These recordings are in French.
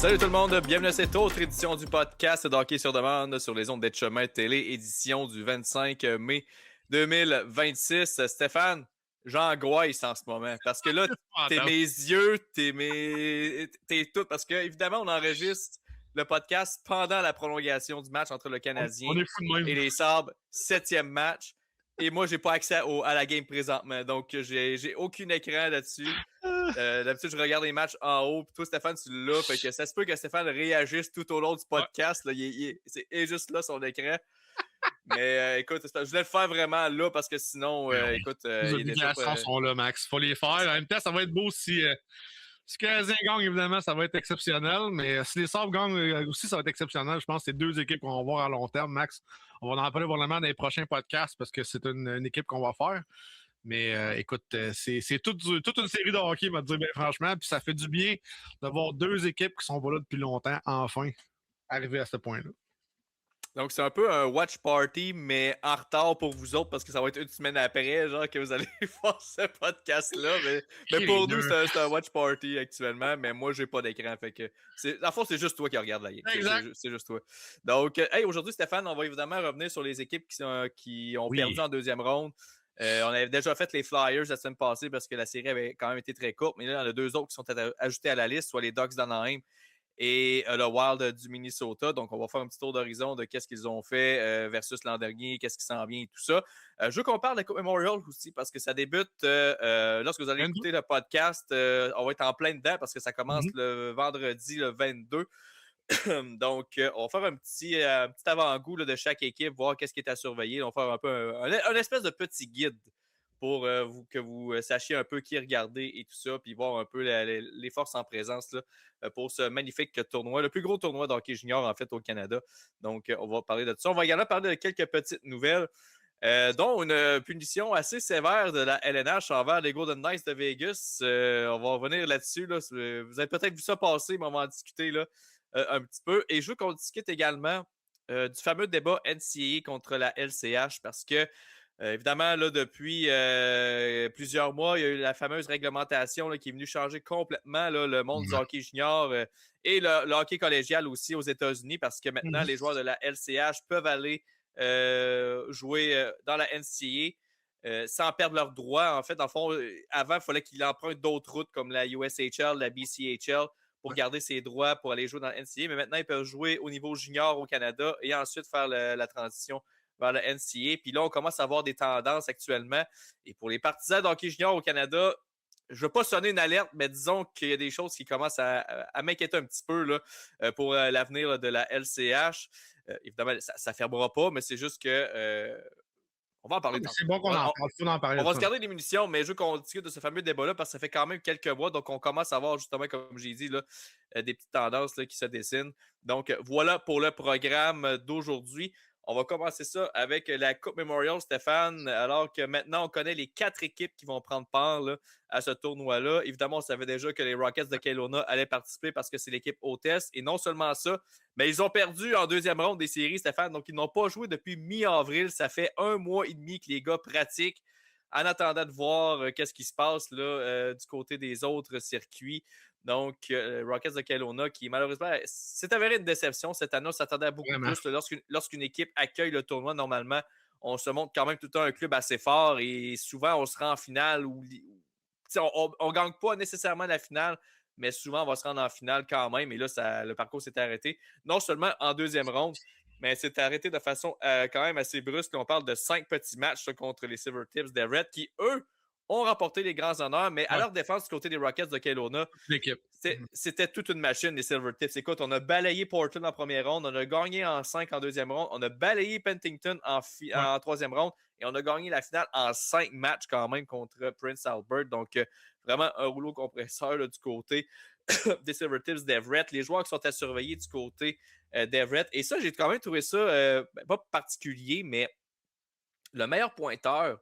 Salut tout le monde, bienvenue à cette autre édition du podcast d'Hockey sur demande sur les ondes des chemins télé, édition du 25 mai 2026. Stéphane, j'angoisse en ce moment parce que là, t'es mes yeux, t'es tout, parce que évidemment, on enregistre le podcast pendant la prolongation du match entre le Canadien et les Sabres, 7e match. Et moi, j'ai pas accès à la game présentement, donc j'ai aucun écran là-dessus. D'habitude, je regarde les matchs en haut, puis toi, Stéphane, tu l'as. Fait que ça se peut que Stéphane réagisse tout au long du podcast. Là, c'est juste là son écran. Mais écoute, je voulais le faire vraiment là parce que sinon, écoute. Les obligations sont là, Max. Faut les faire. En même temps, ça va être beau si le Canadien gagne, évidemment, ça va être exceptionnel. Mais si les Sabres gagnent aussi, ça va être exceptionnel. Je pense que c'est deux équipes qu'on va voir à long terme, Max. On va en parler probablement dans les prochains podcasts parce que c'est une équipe qu'on va faire. Mais écoute, c'est toute une série de hockey, va te dire bien franchement. Puis ça fait du bien de voir deux équipes qui sont pas là depuis longtemps, enfin, arriver à ce point-là. Donc, c'est un peu un watch party, mais en retard pour vous autres, parce que ça va être une semaine après, genre, que vous allez voir ce podcast-là. Mais pour nous, c'est un watch party actuellement, mais moi, j'ai pas d'écran. Fait que, en fond, c'est juste toi qui regarde la game. C'est juste toi. Donc, aujourd'hui, Stéphane, on va évidemment revenir sur les équipes qui ont perdu en deuxième ronde. On avait déjà fait les Flyers la semaine passée parce que la série avait quand même été très courte, mais là, il y en a deux autres qui sont ajoutés à la liste, soit les Ducks d'Anaheim et le Wild du Minnesota. Donc, on va faire un petit tour d'horizon de qu'est-ce qu'ils ont fait versus l'an dernier, qu'est-ce qui s'en vient et tout ça. Je veux qu'on parle de la Coupe Memorial aussi parce que ça débute lorsque vous allez écouter le podcast. On va être en plein dedans parce que ça commence le vendredi, le 22. Donc, on va faire un petit avant-goût de chaque équipe, voir qu'est-ce qui est à surveiller. On va faire un peu un espèce de petit guide pour que vous sachiez un peu qui regarder et tout ça, puis voir un peu les forces en présence là, pour ce magnifique tournoi, le plus gros tournoi d'hockey junior en fait au Canada. Donc, on va parler de ça. On va également parler de quelques petites nouvelles, dont une punition assez sévère de la LNH envers les Golden Knights de Vegas. On va revenir là-dessus. Là. Vous avez peut-être vu ça passer, mais on va en discuter là, un petit peu. Et je veux qu'on discute également du fameux débat NCAA contre la LCH parce que évidemment, là, depuis plusieurs mois, il y a eu la fameuse réglementation là, qui est venue changer complètement là, le monde du hockey junior et le hockey collégial aussi aux États-Unis parce que maintenant, les joueurs de la LCH peuvent aller jouer dans la NCAA sans perdre leurs droits. En fait, dans le fond, avant, il fallait qu'ils empruntent d'autres routes comme la USHL, la BCHL pour garder ses droits pour aller jouer dans la NCAA. Mais maintenant, ils peuvent jouer au niveau junior au Canada et ensuite faire la transition vers le NCAA. Puis là, on commence à voir des tendances actuellement. Et pour les partisans d'hockey junior au Canada, je ne veux pas sonner une alerte, mais disons qu'il y a des choses qui commencent à m'inquiéter un petit peu là, pour l'avenir là, de la LCH. Évidemment, ça ne fermera pas, mais c'est juste que on va en parler. C'est bon qu'on en parle. On va se garder des munitions, mais je veux qu'on discute de ce fameux débat-là parce que ça fait quand même quelques mois. Donc, on commence à voir justement, comme j'ai dit, là, des petites tendances là, qui se dessinent. Donc, voilà pour le programme d'aujourd'hui. On va commencer ça avec la Coupe Memorial, Stéphane, alors que maintenant, on connaît les 4 équipes qui vont prendre part là, à ce tournoi-là. Évidemment, on savait déjà que les Rockets de Kelowna allaient participer parce que c'est l'équipe hôtesse. Et non seulement ça, mais ils ont perdu en deuxième ronde des séries, Stéphane. Donc, ils n'ont pas joué depuis mi-avril. Ça fait 1 mois et demi que les gars pratiquent en attendant de voir qu'est-ce qui se passe là, du côté des autres circuits. Donc, Rockets de Kelowna, qui malheureusement, c'est avéré une déception. Cette année, on s'attendait à beaucoup plus. Lorsqu'une équipe accueille le tournoi, normalement, on se montre quand même tout le temps un club assez fort et souvent, on se rend en finale. On ne gagne pas nécessairement la finale, mais souvent, on va se rendre en finale quand même. Et là, le parcours s'est arrêté. Non seulement en deuxième ronde, mais c'est arrêté de façon quand même assez brusque. On parle de 5 petits matchs contre les Silvertips d'Everett qui, eux, ont remporté les grands honneurs, mais à leur défense du côté des Rockets de Kelowna, c'était toute une machine, les Silvertips. Écoute, on a balayé Portland en première ronde, on a gagné en 5 en deuxième ronde, on a balayé Penticton en troisième ronde et on a gagné la finale en 5 matchs quand même contre Prince Albert. Donc, vraiment un rouleau compresseur là, du côté des Silvertips d'Everett. Les joueurs qui sont à surveiller du côté d'Everett. Et ça, j'ai quand même trouvé ça pas particulier, mais le meilleur pointeur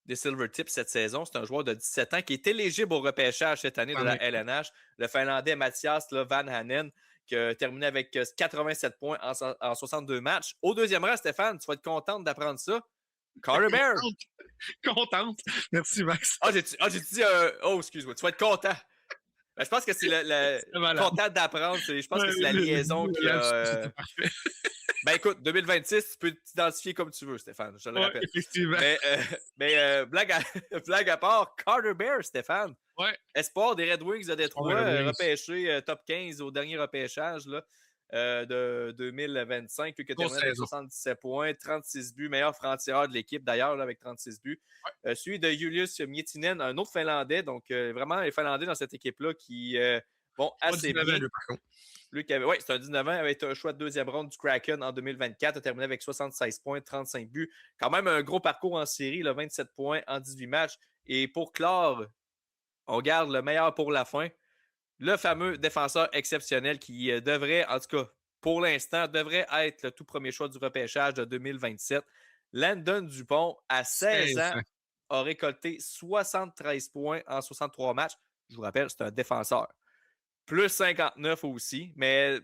des Silvertips cette saison, c'est un joueur de 17 ans qui est éligible au repêchage cette année de la LNH, le Finlandais Mathias Van Hanen, qui a terminé avec 87 points en 62 matchs. Au deuxième rang, Stéphane, tu vas être contente d'apprendre ça. Carter Bear. Contente. Merci, Max. J'ai dit, excuse-moi, tu vas être content. Ben, je pense que c'est le content d'apprendre. Je pense que c'est la liaison qui a. C'était parfait. Ben écoute, 2026, tu peux t'identifier comme tu veux, Stéphane, je te le rappelle. Effectivement. Mais blague à part, Carter Bear, Stéphane. Ouais. Espoir des Red Wings de Détroit, repêché top 15 au dernier repêchage là, de 2025, lui qui a terminé avec 77 points, 36 buts, meilleur franc-tireur de l'équipe d'ailleurs là, avec 36 buts. Ouais. Celui de Julius Miettinen, un autre Finlandais, donc vraiment les Finlandais dans cette équipe-là qui vont assez bien. Lui, par contre. Lui qui avait, oui, c'est un 19 ans, avait été un choix de deuxième ronde du Kraken en 2024, a terminé avec 76 points, 35 buts. Quand même un gros parcours en série, là, 27 points en 18 matchs. Et pour clore, on garde le meilleur pour la fin. Le fameux défenseur exceptionnel qui devrait, en tout cas pour l'instant, devrait être le tout premier choix du repêchage de 2027. Landon Dupont, à 16 ans, a récolté 73 points en 63 matchs. Je vous rappelle, c'est un défenseur. Plus 59 aussi, mais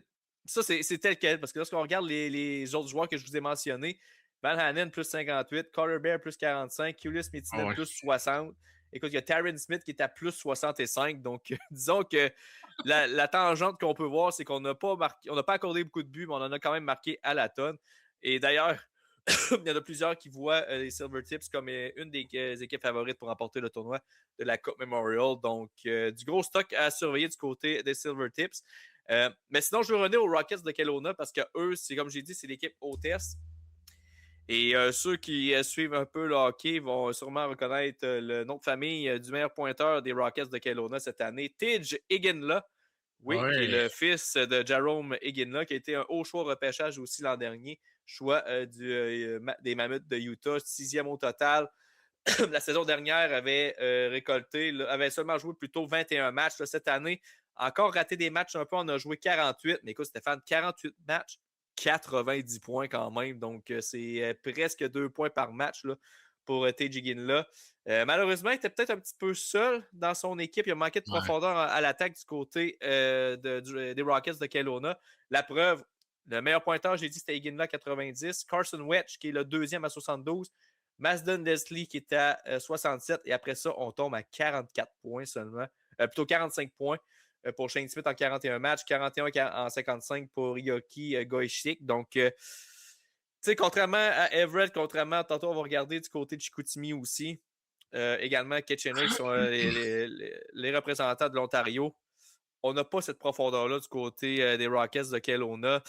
ça, c'est tel quel, parce que lorsqu'on regarde les autres joueurs que je vous ai mentionnés, Van Hanen plus 58, Carter Bear plus 45, Julius Miettinen plus 60. Écoute, il y a Taryn Smith qui est à plus 65, donc disons que la tangente qu'on peut voir, c'est qu'on n'a pas accordé beaucoup de buts, mais on en a quand même marqué à la tonne. Et d'ailleurs, il y en a plusieurs qui voient les Silvertips comme une des équipes favorites pour remporter le tournoi de la Coupe Memorial. Donc, du gros stock à surveiller du côté des Silvertips. Mais sinon, je veux revenir aux Rockets de Kelowna parce que eux, c'est comme j'ai dit, c'est l'équipe hôtesse. Et ceux qui suivent un peu le hockey vont sûrement reconnaître le nom de famille du meilleur pointeur des Rockets de Kelowna cette année, Tidge Iginla. Oui, qui est le fils de Jarome Iginla, qui a été un haut choix repêchage aussi l'an dernier. Choix des Mammoths de Utah, 6e au total. La saison dernière avait avait seulement joué plutôt 21 matchs. Là, cette année, encore raté des matchs un peu, on a joué 48. Mais écoute, Stéphane, 48 matchs, 90 points quand même. Donc, c'est presque 2 points par match là, pour TJ Ginla. Malheureusement, il était peut-être un petit peu seul dans son équipe. Il a manqué de profondeur à l'attaque du côté des Rockets de Kelowna. La preuve, le meilleur pointeur, j'ai dit, c'était Iginla 90. Carson Wetch, qui est le deuxième à 72. Masden Leslie, qui est à 67. Et après ça, on tombe à 44 points seulement. Plutôt 45 points pour Shane Smith en 41 matchs. 41 en 55 pour Yoki Goishik. Donc, tu sais, contrairement à Everett, tantôt on va regarder du côté de Chicoutimi aussi. Également, Kitchener, qui sont les représentants de l'Ontario. On n'a pas cette profondeur-là du côté des Rockets de Kelowna.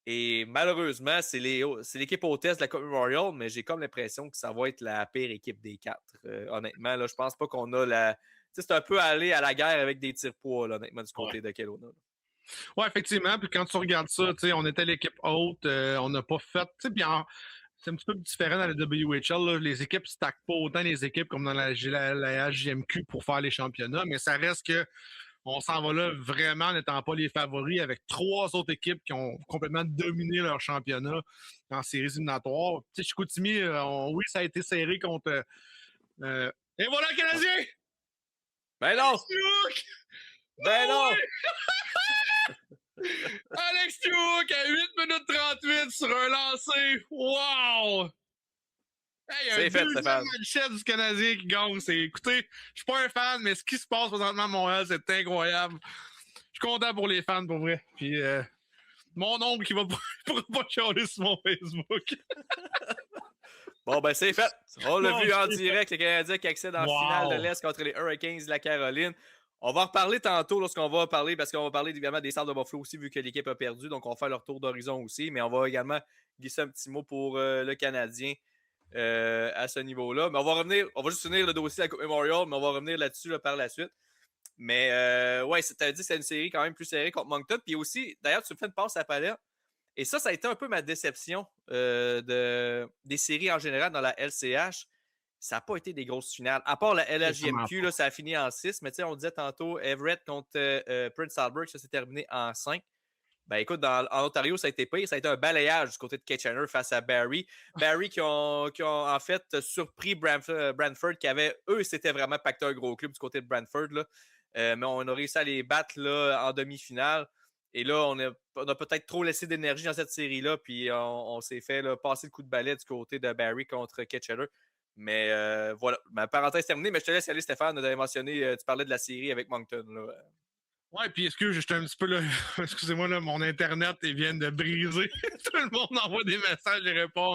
Et malheureusement, c'est l'équipe hôtesse de la Coupe Memorial, mais j'ai comme l'impression que ça va être la pire équipe des quatre. Honnêtement, là, je pense pas qu'on a la... c'est un peu aller à la guerre avec des tirs-poids, honnêtement, du côté de Kelowna. Oui, effectivement. Puis quand tu regardes ça, on était l'équipe haute, on n'a pas fait... C'est un petit peu différent dans la WHL. Là. Les équipes ne stackent pas autant les équipes comme dans la HJMQ pour faire les championnats, mais ça reste que on s'en va là vraiment n'étant pas les favoris avec 3 autres équipes qui ont complètement dominé leur championnat en séries éliminatoires. Tu sais, Chicoutimi, oui, ça a été serré contre... Et voilà le Canadien! Ben non! Ben non! Alex Stewart à 8 minutes 38 sur un lancer. Wow! Hey, c'est fait, Stéphane. Chef du Canadien qui gagne. Écoutez, je suis pas un fan, mais ce qui se passe présentement à Montréal, c'est incroyable. Je suis content pour les fans, pour vrai. Puis mon oncle qui va pas chialer sur mon Facebook. Bon, ben c'est fait. On l'a vu en direct, les Canadiens qui accèdent en finale de l'Est contre les Hurricanes de la Caroline. On va en reparler tantôt lorsqu'on va parler, parce qu'on va parler évidemment des Stars de Buffalo aussi, vu que l'équipe a perdu. Donc, on va faire leur tour d'horizon aussi. Mais on va également glisser un petit mot pour le Canadien à ce niveau-là. Mais on va juste finir le dossier à la Coupe Memorial, mais on va revenir là-dessus là, par la suite. Mais ouais, t'as dit que c'est une série quand même plus serrée contre Moncton. Puis aussi, d'ailleurs, tu me fais une passe à la palette. Et ça a été un peu ma déception des séries en général dans la LCH. Ça n'a pas été des grosses finales. À part la LHJMQ, là, ça a fini en 6. Mais tu sais, on disait tantôt, Everett contre Prince Albert, ça s'est terminé en 5. Ben écoute, en Ontario, ça a été pire. Ça a été un balayage du côté de Kitchener face à Barrie. Barrie qui ont en fait surpris Brantford, qui avait, eux, c'était vraiment pacté un gros club du côté de Brantford. Là. Mais on a réussi à les battre là, en demi-finale. Et là, on a peut-être trop laissé d'énergie dans cette série-là, puis on s'est fait là, passer le coup de balai du côté de Barrie contre Kitchener. Mais voilà, ma parenthèse terminée, mais je te laisse aller, Stéphane. Tu avais mentionné, tu parlais de la série avec Moncton. Là. Ouais, puis j'étais un petit peu là. Excusez-moi, là, mon Internet, il vient de briser. Tout le monde envoie des messages, je réponds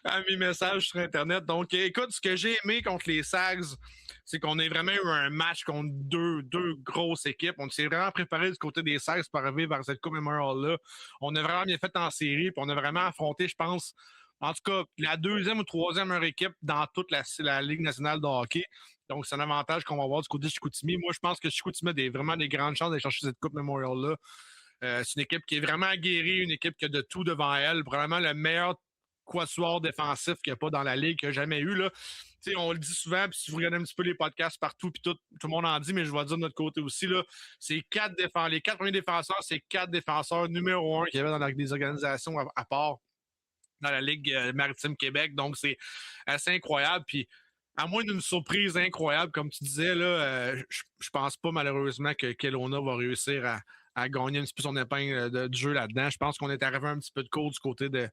à mes messages sur Internet. Donc, écoute, ce que j'ai aimé contre les Sags, c'est qu'on a vraiment eu un match contre deux grosses équipes. On s'est vraiment préparé du côté des Sags pour arriver vers cette Coupe Memorial-là. On a vraiment bien fait en série, puis on a vraiment affronté, je pense, en tout cas, la deuxième ou troisième meilleure équipe dans toute la Ligue nationale de hockey. Donc, c'est un avantage qu'on va avoir du côté de Chicoutimi. Moi, je pense que Chicoutimi a vraiment des grandes chances d'aller chercher cette Coupe Memorial-là. C'est une équipe qui est vraiment aguerrie, une équipe qui a de tout devant elle. Probablement le meilleur quatuor défensif qu'il n'y a pas dans la Ligue, qu'il n'y a jamais eu. Là. On le dit souvent, puis si vous regardez un petit peu les podcasts partout, puis tout le monde en dit, mais je vais dire de notre côté aussi, là, c'est les 4 premiers défenseurs, c'est 4 défenseurs numéro 1 qu'il y avait dans des organisations à part dans la Ligue maritime Québec. Donc, c'est assez incroyable. Puis, à moins d'une surprise incroyable, comme tu disais, là, je pense pas malheureusement que Kelowna va réussir à gagner un petit peu son épingle du jeu là-dedans. Je pense qu'on est arrivé un petit peu de court du côté de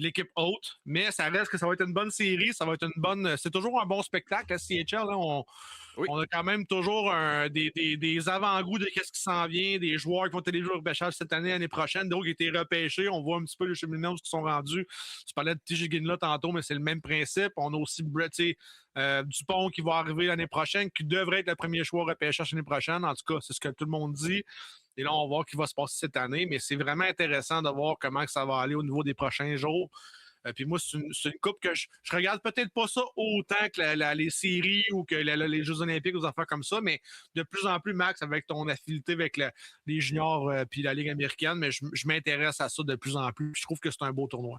l'équipe haute, mais ça reste que ça va être une bonne série, ça va être une bonne. C'est toujours un bon spectacle, la CHL. Là, on a quand même toujours des avant-goûts de qu'est-ce qui s'en vient, des joueurs qui vont être jouer au repêchage cette année, l'année prochaine, d'autres qui ont été repêchés. On voit un petit peu les cheminots qui sont rendus. Tu parlais de TJ Ginla tantôt, mais c'est le même principe. On a aussi Dupont qui va arriver l'année prochaine, qui devrait être le premier choix au repêchage l'année prochaine. En tout cas, c'est ce que tout le monde dit. Et là, on va voir ce qui va se passer cette année, mais c'est vraiment intéressant de voir comment ça va aller au niveau des prochains jours. Puis moi, c'est une coupe que je regarde peut-être pas ça autant que les séries ou que les Jeux olympiques ou des affaires comme ça, mais de plus en plus, Max, avec ton affinité avec les juniors puis la Ligue américaine, mais je m'intéresse à ça de plus en plus. Je trouve que c'est un beau tournoi.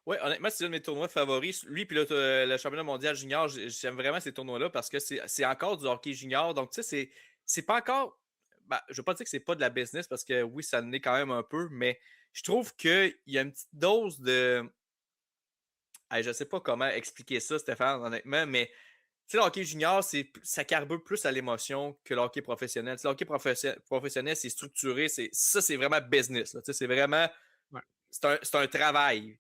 Oui, honnêtement, c'est un de mes tournois favoris. Lui, puis le championnat mondial junior, j'aime vraiment ces tournois-là parce que c'est encore du hockey junior. Donc, tu sais, c'est pas encore. Ben, je veux pas dire que c'est pas de la business parce que oui, ça en est quand même un peu, mais je trouve qu'il y a une petite dose de. Hey, je sais pas comment expliquer ça, Stéphane, honnêtement, mais tu sais, le hockey junior, ça carbure plus à l'émotion que le hockey professionnel. Tu sais, le hockey professionnel, c'est structuré, ça, c'est vraiment business. Là. Tu sais, c'est vraiment. Ouais. C'est un travail.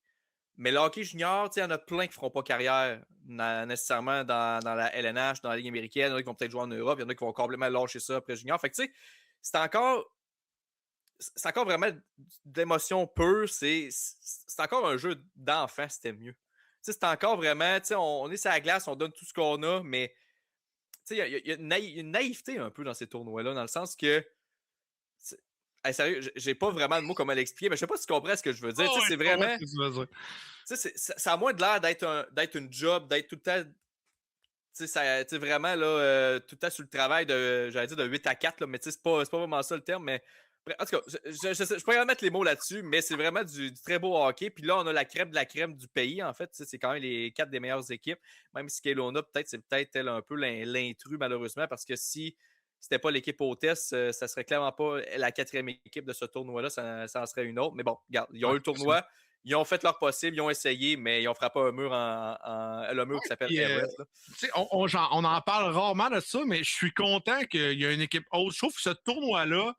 Mais le hockey junior, il y en a plein qui ne feront pas carrière nécessairement dans la LNH, dans la Ligue américaine. Il y en a qui vont peut-être jouer en Europe. Il y en a qui vont complètement lâcher ça après junior. Fait que tu sais, c'est encore vraiment d'émotion pure. C'est encore un jeu d'enfant, c'était mieux. C'est encore vraiment, on est sur la glace, on donne tout ce qu'on a, mais il y a une naïveté un peu dans ces tournois-là, dans le sens que hey, sérieux, j'ai pas vraiment de mots comment l'expliquer, mais je sais pas si tu comprends ce que je veux dire. Oh, C'est vraiment. Ça a moins de l'air d'être une job, d'être tout le temps. Vraiment là, tout le temps sur le travail j'allais dire de 8 à 4, là, mais c'est pas vraiment ça le terme. Mais en tout cas, je pourrais mettre les mots là-dessus, mais c'est vraiment du très beau hockey. Puis là, on a la crème de la crème du pays, en fait. C'est quand même les 4 des meilleures équipes. Même si Kelowna, c'est peut-être elle un peu l'intrus, malheureusement, parce que si c'était pas l'équipe hôtesse, ça serait clairement pas la 4e équipe de ce tournoi-là, ça en serait une autre. Mais bon, regarde, ils ont eu le tournoi, ils ont fait leur possible, ils ont essayé, mais ils ont frappé un mur le mur qui s'appelle Everest. On en parle rarement de ça, mais je suis content qu'il y ait une équipe haute. Je trouve que ce tournoi-là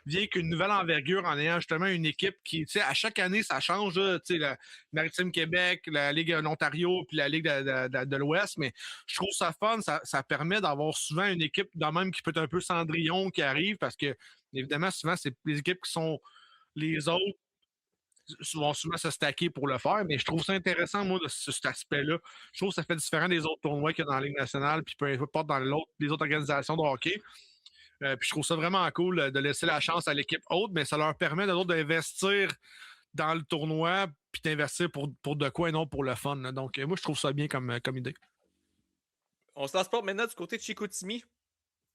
vient qu'une nouvelle envergure en ayant justement une équipe qui, à chaque année, ça change. La Maritime Québec, la Ligue de l'Ontario, puis la Ligue de l'Ouest, mais je trouve ça fun. Ça permet d'avoir souvent une équipe de même qui peut être un peu Cendrillon qui arrive parce que, évidemment, souvent, c'est les équipes qui sont les autres vont souvent se stacker pour le faire, mais je trouve ça intéressant, moi, de cet aspect-là. Je trouve que ça fait différent des autres tournois qu'il y a dans la Ligue nationale, puis peu importe dans les autres organisations de hockey. Puis je trouve ça vraiment cool de laisser la chance à l'équipe haute, mais ça leur permet d'investir dans le tournoi, puis d'investir pour de quoi et non pour le fun. Là. Donc, moi, je trouve ça bien comme idée. On se transporte maintenant du côté de Chicoutimi.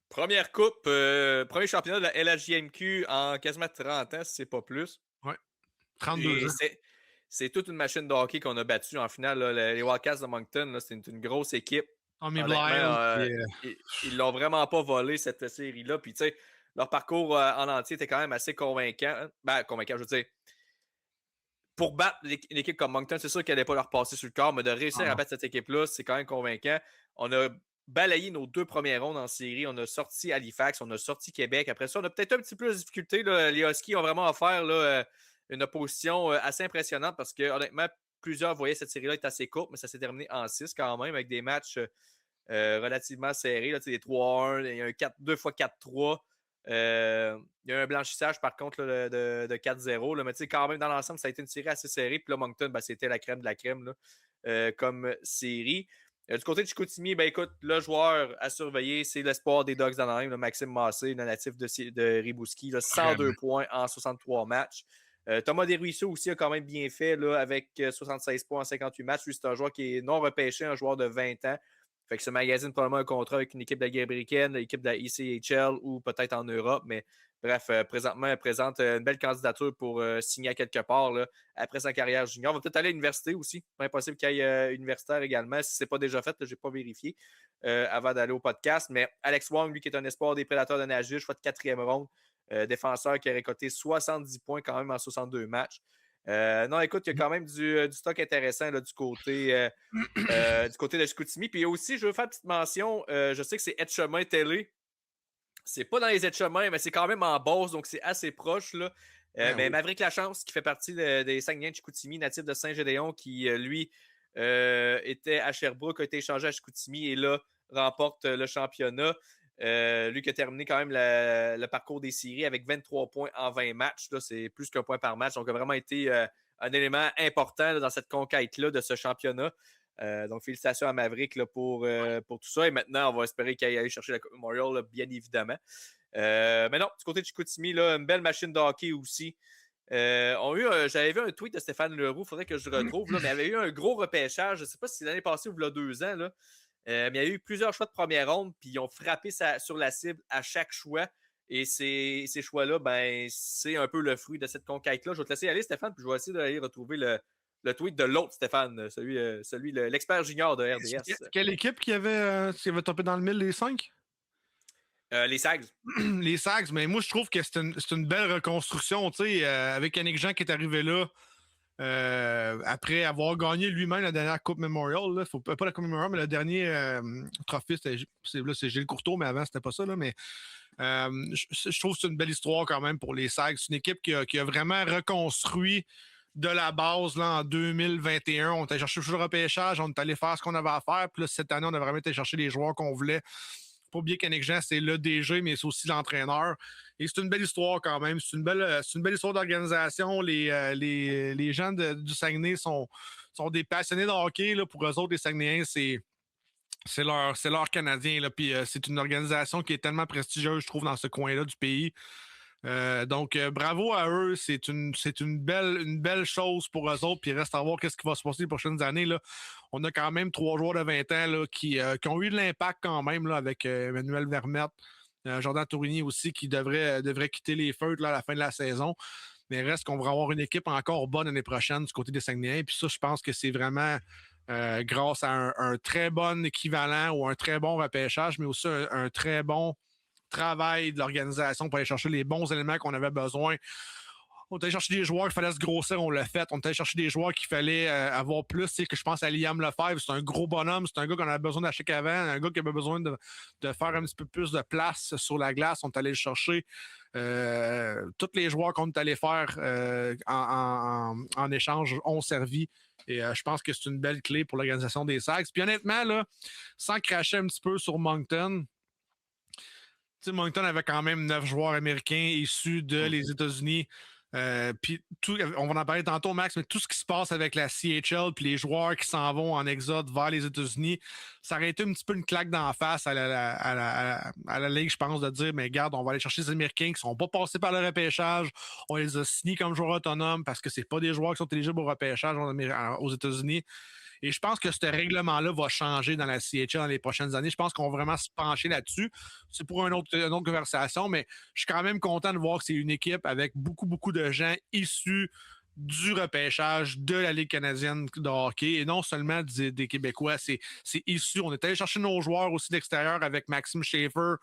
Première coupe, premier championnat de la LHJMQ en quasiment 30 ans, si c'est pas plus. Ouais. 32 ans. C'est toute une machine de hockey qu'on a battue en finale. Là. Les Wildcats de Moncton, c'est une grosse équipe. Ils l'ont vraiment pas volé, cette série-là. Puis, tu sais, leur parcours en entier était quand même assez convaincant. Ben, convaincant, je veux dire. Pour battre une équipe comme Moncton, c'est sûr qu'elle n'allait pas leur passer sur le corps, mais de réussir à battre cette équipe-là, c'est quand même convaincant. On a balayé nos 2 premières rondes en série. On a sorti Halifax, on a sorti Québec. Après ça, on a peut-être un petit peu de difficulté. Là. Les Huskies ont vraiment offert là, une opposition assez impressionnante parce que, honnêtement, plusieurs voyaient cette série-là être assez courte, mais ça s'est terminé en 6 quand même, avec des matchs relativement serrés. Là, des 3-1, il y a un 2 x 4-3. Il y a un blanchissage, par contre, là, de 4-0. Là, mais quand même, dans l'ensemble, ça a été une série assez serrée. Puis là, Moncton, ben, c'était la crème de la crème là, comme série. Du côté de Chicoutimi, ben écoute, le joueur à surveiller, c'est l'espoir des Dogs d'Anaheim, Maxime Massé, le natif de Rimouski, là, 102 points en 63 matchs. Thomas Desruisseaux aussi a quand même bien fait là, avec 76 points en 58 matchs. Lui, c'est un joueur qui est non repêché, un joueur de 20 ans. Fait que ce magazine probablement un contrat avec une équipe de la Ligue américaine, l'équipe de la ECHL ou peut-être en Europe. Mais bref, présentement, elle présente une belle candidature pour signer à quelque part là, après sa carrière junior. On va peut-être aller à l'université aussi. Pas impossible qu'il y ait universitaire également. Si ce n'est pas déjà fait, je n'ai pas vérifié avant d'aller au podcast. Mais Alex Wong, lui qui est un espoir des Prédateurs de Nashville, choix de 4e ronde. Défenseur qui a récolté 70 points quand même en 62 matchs. Non, écoute, il y a quand même du stock intéressant là, du côté de Chicoutimi. Puis aussi, je veux faire une petite mention. Je sais que c'est Etchemin Télé. C'est pas dans les Etchemins, mais c'est quand même en Beauce, donc c'est assez proche. Là. Mais Maverick Lachance, qui fait partie des Saguenay de Chicoutimi, natif de Saint-Gédéon, qui, lui, était à Sherbrooke, a été échangé à Chicoutimi et là, remporte le championnat. Lui qui a terminé quand même le parcours des séries avec 23 points en 20 matchs. Là, c'est plus qu'un point par match. Donc, a vraiment été un élément important là, dans cette conquête-là de ce championnat. Donc, félicitations à Maverick là, pour tout ça. Et maintenant, on va espérer qu'il aille chercher la Coupe Memorial, là, bien évidemment. Mais non, du côté de Chicoutimi, là, une belle machine de hockey aussi. J'avais vu un tweet de Stéphane Leroux, il faudrait que je le retrouve, là, mais il y avait eu un gros repêchage. Je ne sais pas si c'est l'année passée ou il y a 2 ans. Là, mais il y a eu plusieurs choix de première ronde, puis ils ont frappé sur la cible à chaque choix. Et ces choix-là, ben, c'est un peu le fruit de cette conquête-là. Je vais te laisser aller, Stéphane, puis je vais essayer d'aller retrouver le tweet de l'autre Stéphane, l'expert junior de RDS. Quelle équipe qui avait topé dans le mille, les 5? Les Sags. Les Sags, mais moi, je trouve que c'est une belle reconstruction, tu sais, avec Yannick Jean qui est arrivé là après avoir gagné lui-même la dernière Coupe Memorial. Là, pas la Coupe Memorial, mais le dernier trophée, c'est Gilles Courteau, mais avant, c'était pas ça. Là, mais je trouve que c'est une belle histoire quand même pour les Sags. C'est une équipe qui a vraiment reconstruit de la base là, en 2021. On est allé chercher le repêchage, on est allé faire ce qu'on avait à faire. Puis là, cette année, on a vraiment été chercher les joueurs qu'on voulait. Pas oublier qu'Yannick Jean, c'est le DG, mais c'est aussi l'entraîneur. Et c'est une belle histoire quand même. C'est une belle histoire d'organisation. Les gens du Saguenay sont des passionnés de hockey. Là. Pour eux autres, les Saguenayens, c'est leur Canadien. Là. Puis c'est une organisation qui est tellement prestigieuse, je trouve, dans ce coin-là du pays. Donc, bravo à eux. C'est une belle chose pour eux autres. Puis il reste à voir ce qui va se passer les prochaines années. Là. On a quand même 3 joueurs de 20 ans là, qui ont eu de l'impact quand même là, avec Emmanuel Vermette, Jordan Tourigny aussi, qui devrait quitter les feutres là, à la fin de la saison. Mais il reste qu'on va avoir une équipe encore bonne l'année prochaine du côté des Saguenayens. Puis ça, je pense que c'est vraiment grâce à un très bon équivalent ou un très bon repêchage, mais aussi un très bon travail de l'organisation pour aller chercher les bons éléments qu'on avait besoin. On est allé chercher des joueurs qu'il fallait se grossir, on l'a fait. On est allé chercher des joueurs qu'il fallait avoir plus. Tu sais, que je pense à Liam Lefebvre, c'est un gros bonhomme, c'est un gars qu'on avait besoin d'acheter qu'avant, un gars qui avait besoin de faire un petit peu plus de place sur la glace. On est allé le chercher. Tous les joueurs qu'on est allé faire en échange ont servi. Et je pense que c'est une belle clé pour l'organisation des Sags. Puis honnêtement, là, sans cracher un petit peu sur Moncton, Moncton avait quand même 9 joueurs américains issus de les États-Unis. Puis on va en parler tantôt, Max, mais tout ce qui se passe avec la CHL puis les joueurs qui s'en vont en exode vers les États-Unis, ça aurait été un petit peu une claque d'en face à la Ligue, je pense, de dire, mais regarde, on va aller chercher les Américains qui ne sont pas passés par le repêchage. On les a signés comme joueurs autonomes parce que c'est pas des joueurs qui sont éligibles au repêchage aux États-Unis. Et je pense que ce règlement-là va changer dans la CHL dans les prochaines années. Je pense qu'on va vraiment se pencher là-dessus. C'est pour une autre conversation, mais je suis quand même content de voir que c'est une équipe avec beaucoup, beaucoup de gens issus du repêchage de la Ligue canadienne de hockey et non seulement des Québécois. C'est issu. On est allé chercher nos joueurs aussi d'extérieur avec Maxime Schaefer,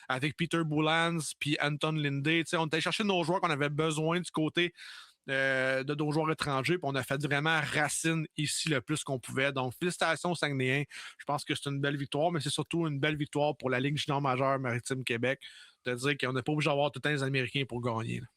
avec Peter Boulans, puis Anton Lindé. On est allé chercher nos joueurs qu'on avait besoin du côté de nos joueurs étrangers, puis on a fait vraiment racine ici le plus qu'on pouvait. Donc, félicitations aux Saguenayens. Je pense que c'est une belle victoire, mais c'est surtout une belle victoire pour la Ligue junior majeure Maritime Québec de dire qu'on n'est pas obligé d'avoir tout le temps les Américains pour gagner. Là.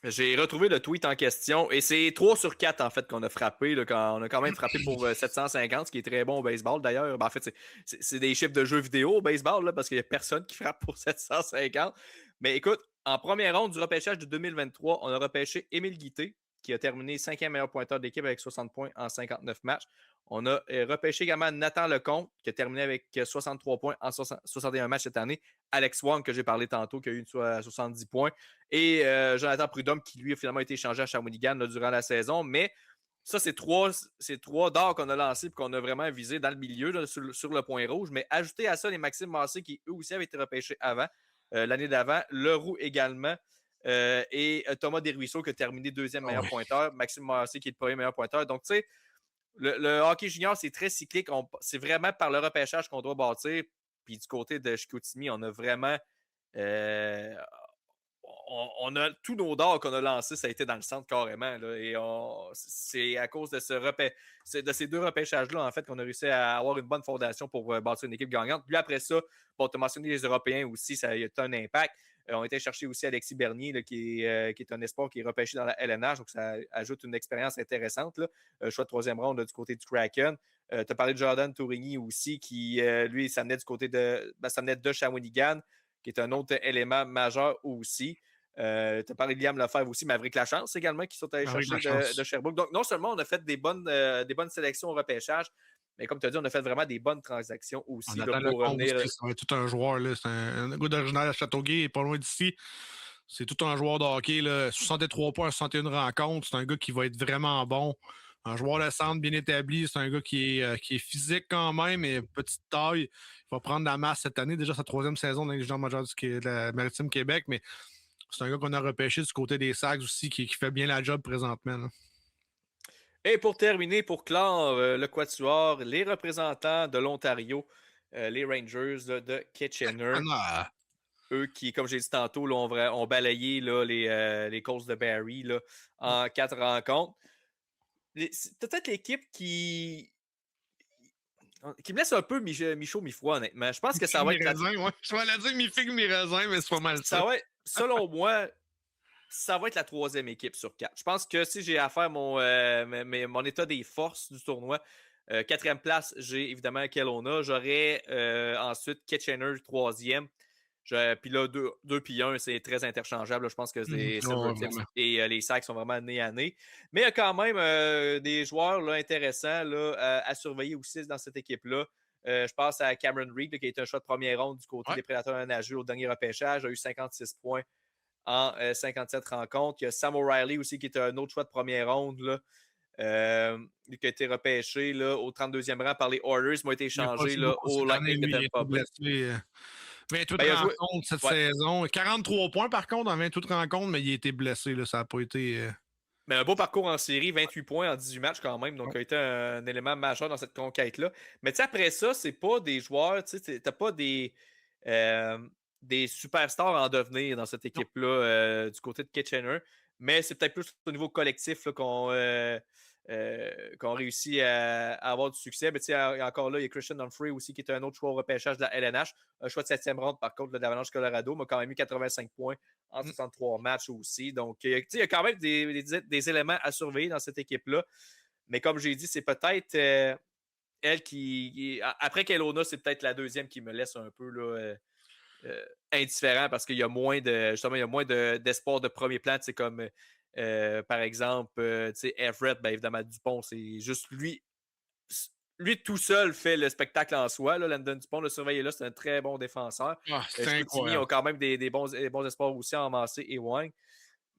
J'ai retrouvé le tweet en question et c'est 3 sur 4 en fait qu'on a frappé. Là, on a quand même frappé pour 750, ce qui est très bon au baseball d'ailleurs. Ben, en fait, c'est des chiffres de jeux vidéo au baseball là, parce qu'il n'y a personne qui frappe pour 750. Mais écoute, en première ronde du repêchage de 2023, on a repêché Émile Guité, qui a terminé 5e meilleur pointeur de l'équipe avec 60 points en 59 matchs. On a repêché également Nathan Lecomte, qui a terminé avec 63 points en 61 matchs cette année. Alex Wong, que j'ai parlé tantôt, qui a eu 70 points. Et Jonathan Prudhomme, qui lui a finalement été échangé à Shawinigan là, durant la saison. Mais ça, c'est trois dards qu'on a lancés et qu'on a vraiment visé dans le milieu là, sur le point rouge. Mais ajouter à ça les Maxime Massé, qui eux aussi avaient été repêchés avant, l'année d'avant. Leroux également. Et Thomas Desruisseaux qui a terminé deuxième meilleur pointeur. Maxime Massé qui est le premier meilleur pointeur. Donc, tu sais, le hockey junior, c'est très cyclique. C'est vraiment par le repêchage qu'on doit bâtir. Puis du côté de Chicoutimi, on a vraiment. On a tous nos dards qu'on a lancés, ça a été dans le centre carrément. Là, et c'est à cause de ces deux repêchages-là, en fait, qu'on a réussi à avoir une bonne fondation pour bâtir une équipe gagnante. Puis après ça, bon, tu as mentionné les Européens aussi, ça a eu un impact. On a été chercher aussi Alexis Bernier, là, qui est un espoir qui est repêché dans la LNH, donc ça ajoute une expérience intéressante. Là. Choix de troisième ronde là, du côté du Kraken. Tu as parlé de Jordan Tourigny aussi, qui, lui, ça venait du côté ça venait de Shawinigan, qui est un autre élément majeur aussi. Tu as parlé de Liam Lefebvre aussi, Maverick Lachance également, qui sont allés chercher de Sherbrooke. Donc, non seulement on a fait des bonnes sélections au repêchage, mais comme tu as dit, on a fait vraiment des bonnes transactions aussi là, pour revenir. Aussi, ça va être tout un joueur. Là. C'est un gars d'original à Châteauguay, pas loin d'ici. C'est tout un joueur de hockey. Là. 63 points, 61 rencontres. C'est un gars qui va être vraiment bon. Un joueur de centre bien établi. C'est un gars qui est physique quand même, mais petite taille. Il va prendre de la masse cette année. Déjà sa troisième saison dans les juniors majeurs de la Maritime Québec, mais c'est un gars qu'on a repêché du côté des Sags aussi, qui fait bien la job présentement. Là. Et pour terminer, pour clore le quatuor, les représentants de l'Ontario, les Rangers là, de Kitchener. Eux qui, comme j'ai dit tantôt, là, ont balayé là, les courses de Barrie là, en 4 rencontres. C'est peut-être l'équipe qui me laisse un peu mi-chaud, mi-froid, honnêtement. Je pense que ça va être... Je vais la dire mi-figue, mi-raisin, mais c'est pas mal ça. Selon moi, ça va être la troisième équipe sur 4. Je pense que si j'ai à faire mon état des forces du tournoi, quatrième place, j'ai évidemment Kelowna. J'aurais ensuite Kitchener, troisième. Puis là, 2 puis 1, c'est très interchangeable. Là. Je pense que les Silvertips et les Sacs sont vraiment nez à nez. Mais il y a quand même des joueurs là, intéressants là, à surveiller aussi dans cette équipe-là. Je pense à Cameron Reed, là, qui a été un choix de première ronde du côté des Prédateurs nageurs au dernier repêchage. Il a eu 56 points en 57 rencontres. Il y a Sam O'Reilly aussi, qui était un autre choix de première ronde. Là. Qui a été repêché là, au 32e rang par les Oilers. Il m'a été échangé là, au Lightning de Tampa Bay. 28 rencontres cette saison. 43 points par contre en 28 rencontres, mais il a été blessé. Là, ça n'a pas été. Mais un beau parcours en série, 28 points en 18 matchs quand même, donc il a été un élément majeur dans cette conquête-là. Mais tu sais, après ça, c'est pas des joueurs, tu sais, t'as pas des superstars en devenir dans cette équipe-là du côté de Kitchener, mais c'est peut-être plus au niveau collectif là, qu'on réussit à avoir du succès. Mais encore là, il y a Christian Humphrey aussi, qui est un autre choix au repêchage de la LNH. Un choix de 7e ronde, par contre, de l'Avalanche Colorado, m'a quand même eu 85 points en 63 matchs aussi. Donc, il y a quand même des éléments à surveiller dans cette équipe-là. Mais comme j'ai dit, c'est peut-être elle qui... Après Kelowna, c'est peut-être la deuxième qui me laisse un peu là, indifférent parce qu'il y a moins d'espoir de premier plan. C'est comme... par exemple, Everett, ben, évidemment, Dupont, c'est juste lui. Lui tout seul fait le spectacle en soi. Là, Landon Dupont, le surveiller là, c'est un très bon défenseur. Chicoutimi ont quand même des bons espoirs aussi en Massé et Wang.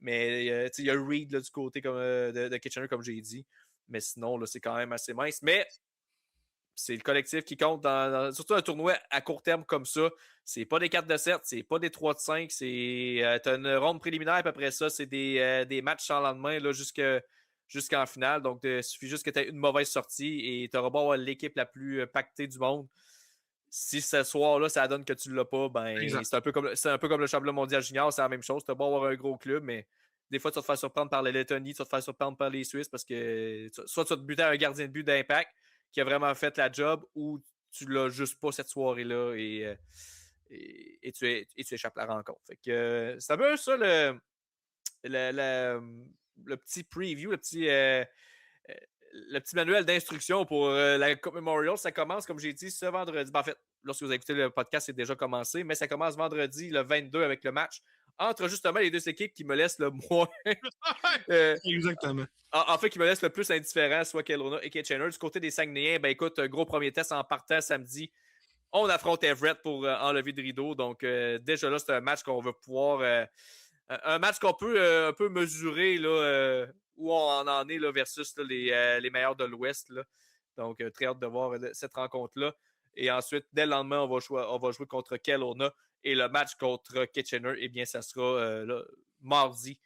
Mais il y a Reed là, du côté de Kitchener, comme j'ai dit. Mais sinon, là, c'est quand même assez mince. Mais c'est le collectif qui compte surtout un tournoi à court terme comme ça. C'est pas des 4 de 7, c'est pas des 3 de 5, t'as une ronde préliminaire, puis après ça, c'est des matchs sans lendemain là, jusqu'en finale. Donc, il suffit juste que tu aies une mauvaise sortie et tu auras beau avoir l'équipe la plus pactée du monde. Si ce soir-là, ça donne que tu l'as pas, ben c'est un peu comme le championnat mondial junior, c'est la même chose. Tu as beau avoir un gros club, mais des fois, tu vas te faire surprendre par la Lettonie, tu vas te faire surprendre par les Suisses parce que soit tu vas te buter à un gardien de but d'impact qui a vraiment fait la job ou tu l'as juste pas cette soirée-là et tu échappes la rencontre. Fait que c'est un peu ça le petit preview, le petit manuel d'instruction pour la Coupe Memorial. Ça commence, comme j'ai dit, ce vendredi. En fait, lorsque vous écoutez le podcast, c'est déjà commencé, mais ça commence vendredi, le 22, avec le match entre justement les deux équipes qui me laissent le moins. Exactement. En fait, qui me laissent le plus indifférent, soit Kelowna et Kitchener. Du côté des Saguenayens, ben écoute, un gros premier test en partant samedi. On affronte Everett pour enlever de rideau. Donc, déjà là, c'est un match qu'on va pouvoir. Un match qu'on peut un peu mesurer là, où on en est là, versus là, les meilleurs de l'Ouest. Là. Donc, très hâte de voir cette rencontre-là. Et ensuite, dès le lendemain, on va jouer contre Kelowna. Et le match contre Kitchener, eh bien, ça sera là, mardi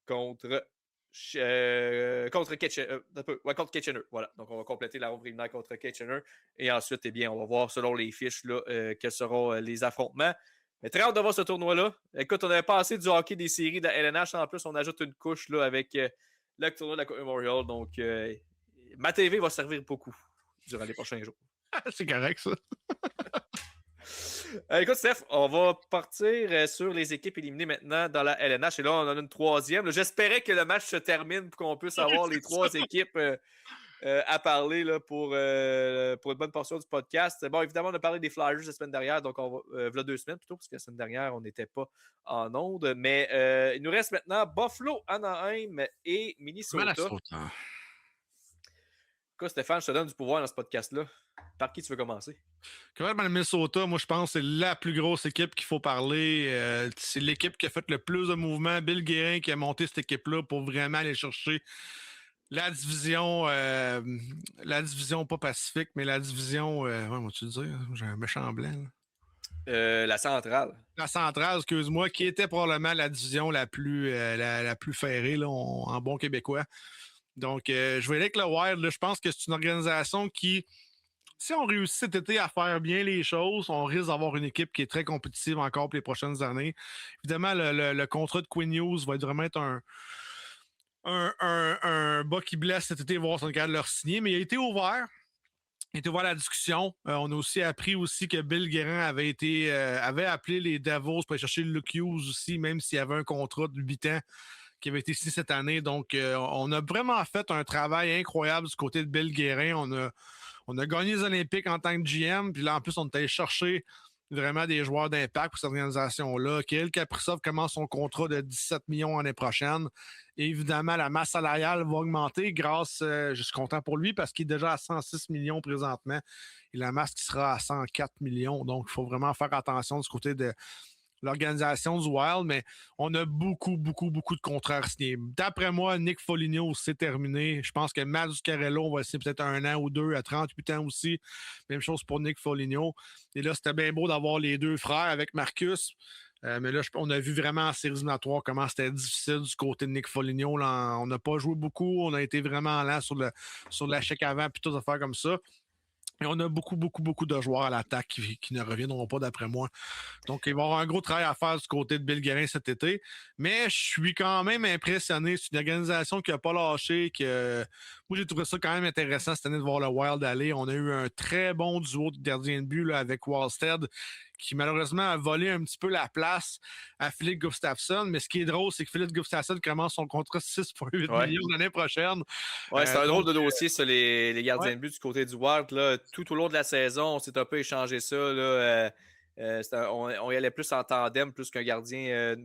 contre Kitchener. Contre Kitchener. Voilà. Donc, on va compléter la ronde préliminaire contre Kitchener. Et ensuite, eh bien, on va voir, selon les fiches, là, quels seront les affrontements. Mais très hâte de voir ce tournoi-là. Écoute, on avait passé du hockey des séries de la LNH. En plus, on ajoute une couche là, avec le tournoi de la Coupe Memorial. Donc, ma TV va servir beaucoup durant les prochains jours. C'est correct, ça. Écoute, Steph, on va partir sur les équipes éliminées maintenant dans la LNH. Et là, on en a une troisième. Là, j'espérais que le match se termine pour qu'on puisse avoir les trois équipes à parler là, pour une bonne portion du podcast. Bon, évidemment, on a parlé des Flyers la semaine dernière, donc on va, voilà 2 semaines plutôt, parce que la semaine dernière, on n'était pas en onde. Mais il nous reste maintenant Buffalo, Anaheim et Minnesota. Quoi, Stéphane, je te donne du pouvoir dans ce podcast-là. Par qui tu veux commencer? Quand même, le Minnesota, moi, je pense que c'est la plus grosse équipe qu'il faut parler. C'est l'équipe qui a fait le plus de mouvements. Bill Guérin qui a monté cette équipe-là pour vraiment aller chercher la division pas Pacifique, mais la division, comment tu dire? J'ai un méchant blanc. La centrale. La centrale, excuse-moi, qui était probablement la division la plus ferrée là, en bon québécois. Donc, je vais aller avec le Wild. Là, je pense que c'est une organisation qui, si on réussit cet été à faire bien les choses, on risque d'avoir une équipe qui est très compétitive encore pour les prochaines années. Évidemment, le contrat de Quinn Hughes va vraiment être un bas qui blesse cet été, voir si on est capable de leur signer, mais il a été ouvert. Il a été ouvert à la discussion. On a aussi appris aussi que Bill Guérin avait appelé les Devils pour aller chercher Luke Hughes aussi, même s'il y avait un contrat de 8 ans qui avait été signé cette année. Donc, on a vraiment fait un travail incroyable du côté de Bill Guérin. On a gagné les Olympiques en tant que GM, puis là, en plus, on est allé chercher vraiment des joueurs d'impact pour cette organisation-là. Kirill Kaprizov commence son contrat de 17 millions l'année prochaine. Et évidemment, la masse salariale va augmenter grâce, je suis content pour lui parce qu'il est déjà à 106 millions présentement et la masse qui sera à 104 millions. Donc, il faut vraiment faire attention du côté de l'organisation du Wild, mais on a beaucoup de contrats signés. D'après moi, Nick Foligno, c'est terminé. Je pense que Matt Zuccarello, on va essayer peut-être 1 an ou 2 à 38 ans aussi. Même chose pour Nick Foligno. Et là, c'était bien beau d'avoir les deux frères avec Marcus. Mais là, on a vu vraiment en séries éliminatoires comment c'était difficile du côté de Nick Foligno. Là, on n'a pas joué beaucoup. On a été vraiment lent sur l'échec avant, puis toutes les affaires comme ça. Et on a beaucoup de joueurs à l'attaque qui ne reviendront pas d'après moi. Donc, il va y avoir un gros travail à faire du côté de Bill Guérin cet été. Mais je suis quand même impressionné. C'est une organisation qui n'a pas lâché. Moi, j'ai trouvé ça quand même intéressant cette année de voir le Wild aller. On a eu un très bon duo de gardiens de but là, avec Wallstead, qui malheureusement a volé un petit peu la place à Philippe Gustafsson. Mais ce qui est drôle, c'est que Philippe Gustafsson commence son contrat 6,8 millions l'année prochaine. Ouais, c'est un drôle de dossier, ça, les gardiens de but du côté du Wild. Là. Tout au long de la saison, on s'est un peu échangé ça. Là, on y allait plus en tandem, plus qu'un gardien.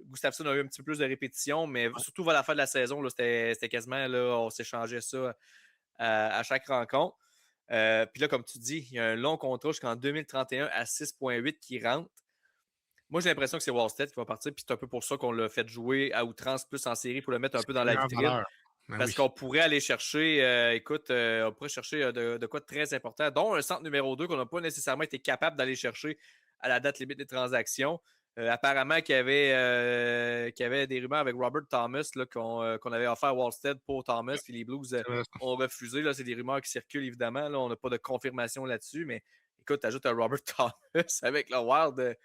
Gustafsson a eu un petit peu plus de répétition, mais surtout vers la fin de la saison, là, c'était quasiment, là, on s'échangeait ça à chaque rencontre. Puis là, comme tu dis, il y a un long contrat jusqu'en 2031 à 6,8 qui rentre. Moi, j'ai l'impression que c'est Wallstead qui va partir, puis c'est un peu pour ça qu'on l'a fait jouer à outrance plus en série pour le mettre un peu dans la vitrine. Parce qu'on pourrait aller chercher, on pourrait chercher de quoi de très important, dont un centre numéro 2 qu'on n'a pas nécessairement été capable d'aller chercher à la date limite des transactions. Apparemment qu'il y avait des rumeurs avec Robert Thomas là, qu'on avait offert à Wallstead pour Thomas, puis les Blues ont refusé. Là, c'est des rumeurs qui circulent, évidemment. Là, on n'a pas de confirmation là-dessus, mais écoute, tu ajoutes un Robert Thomas avec le Wild.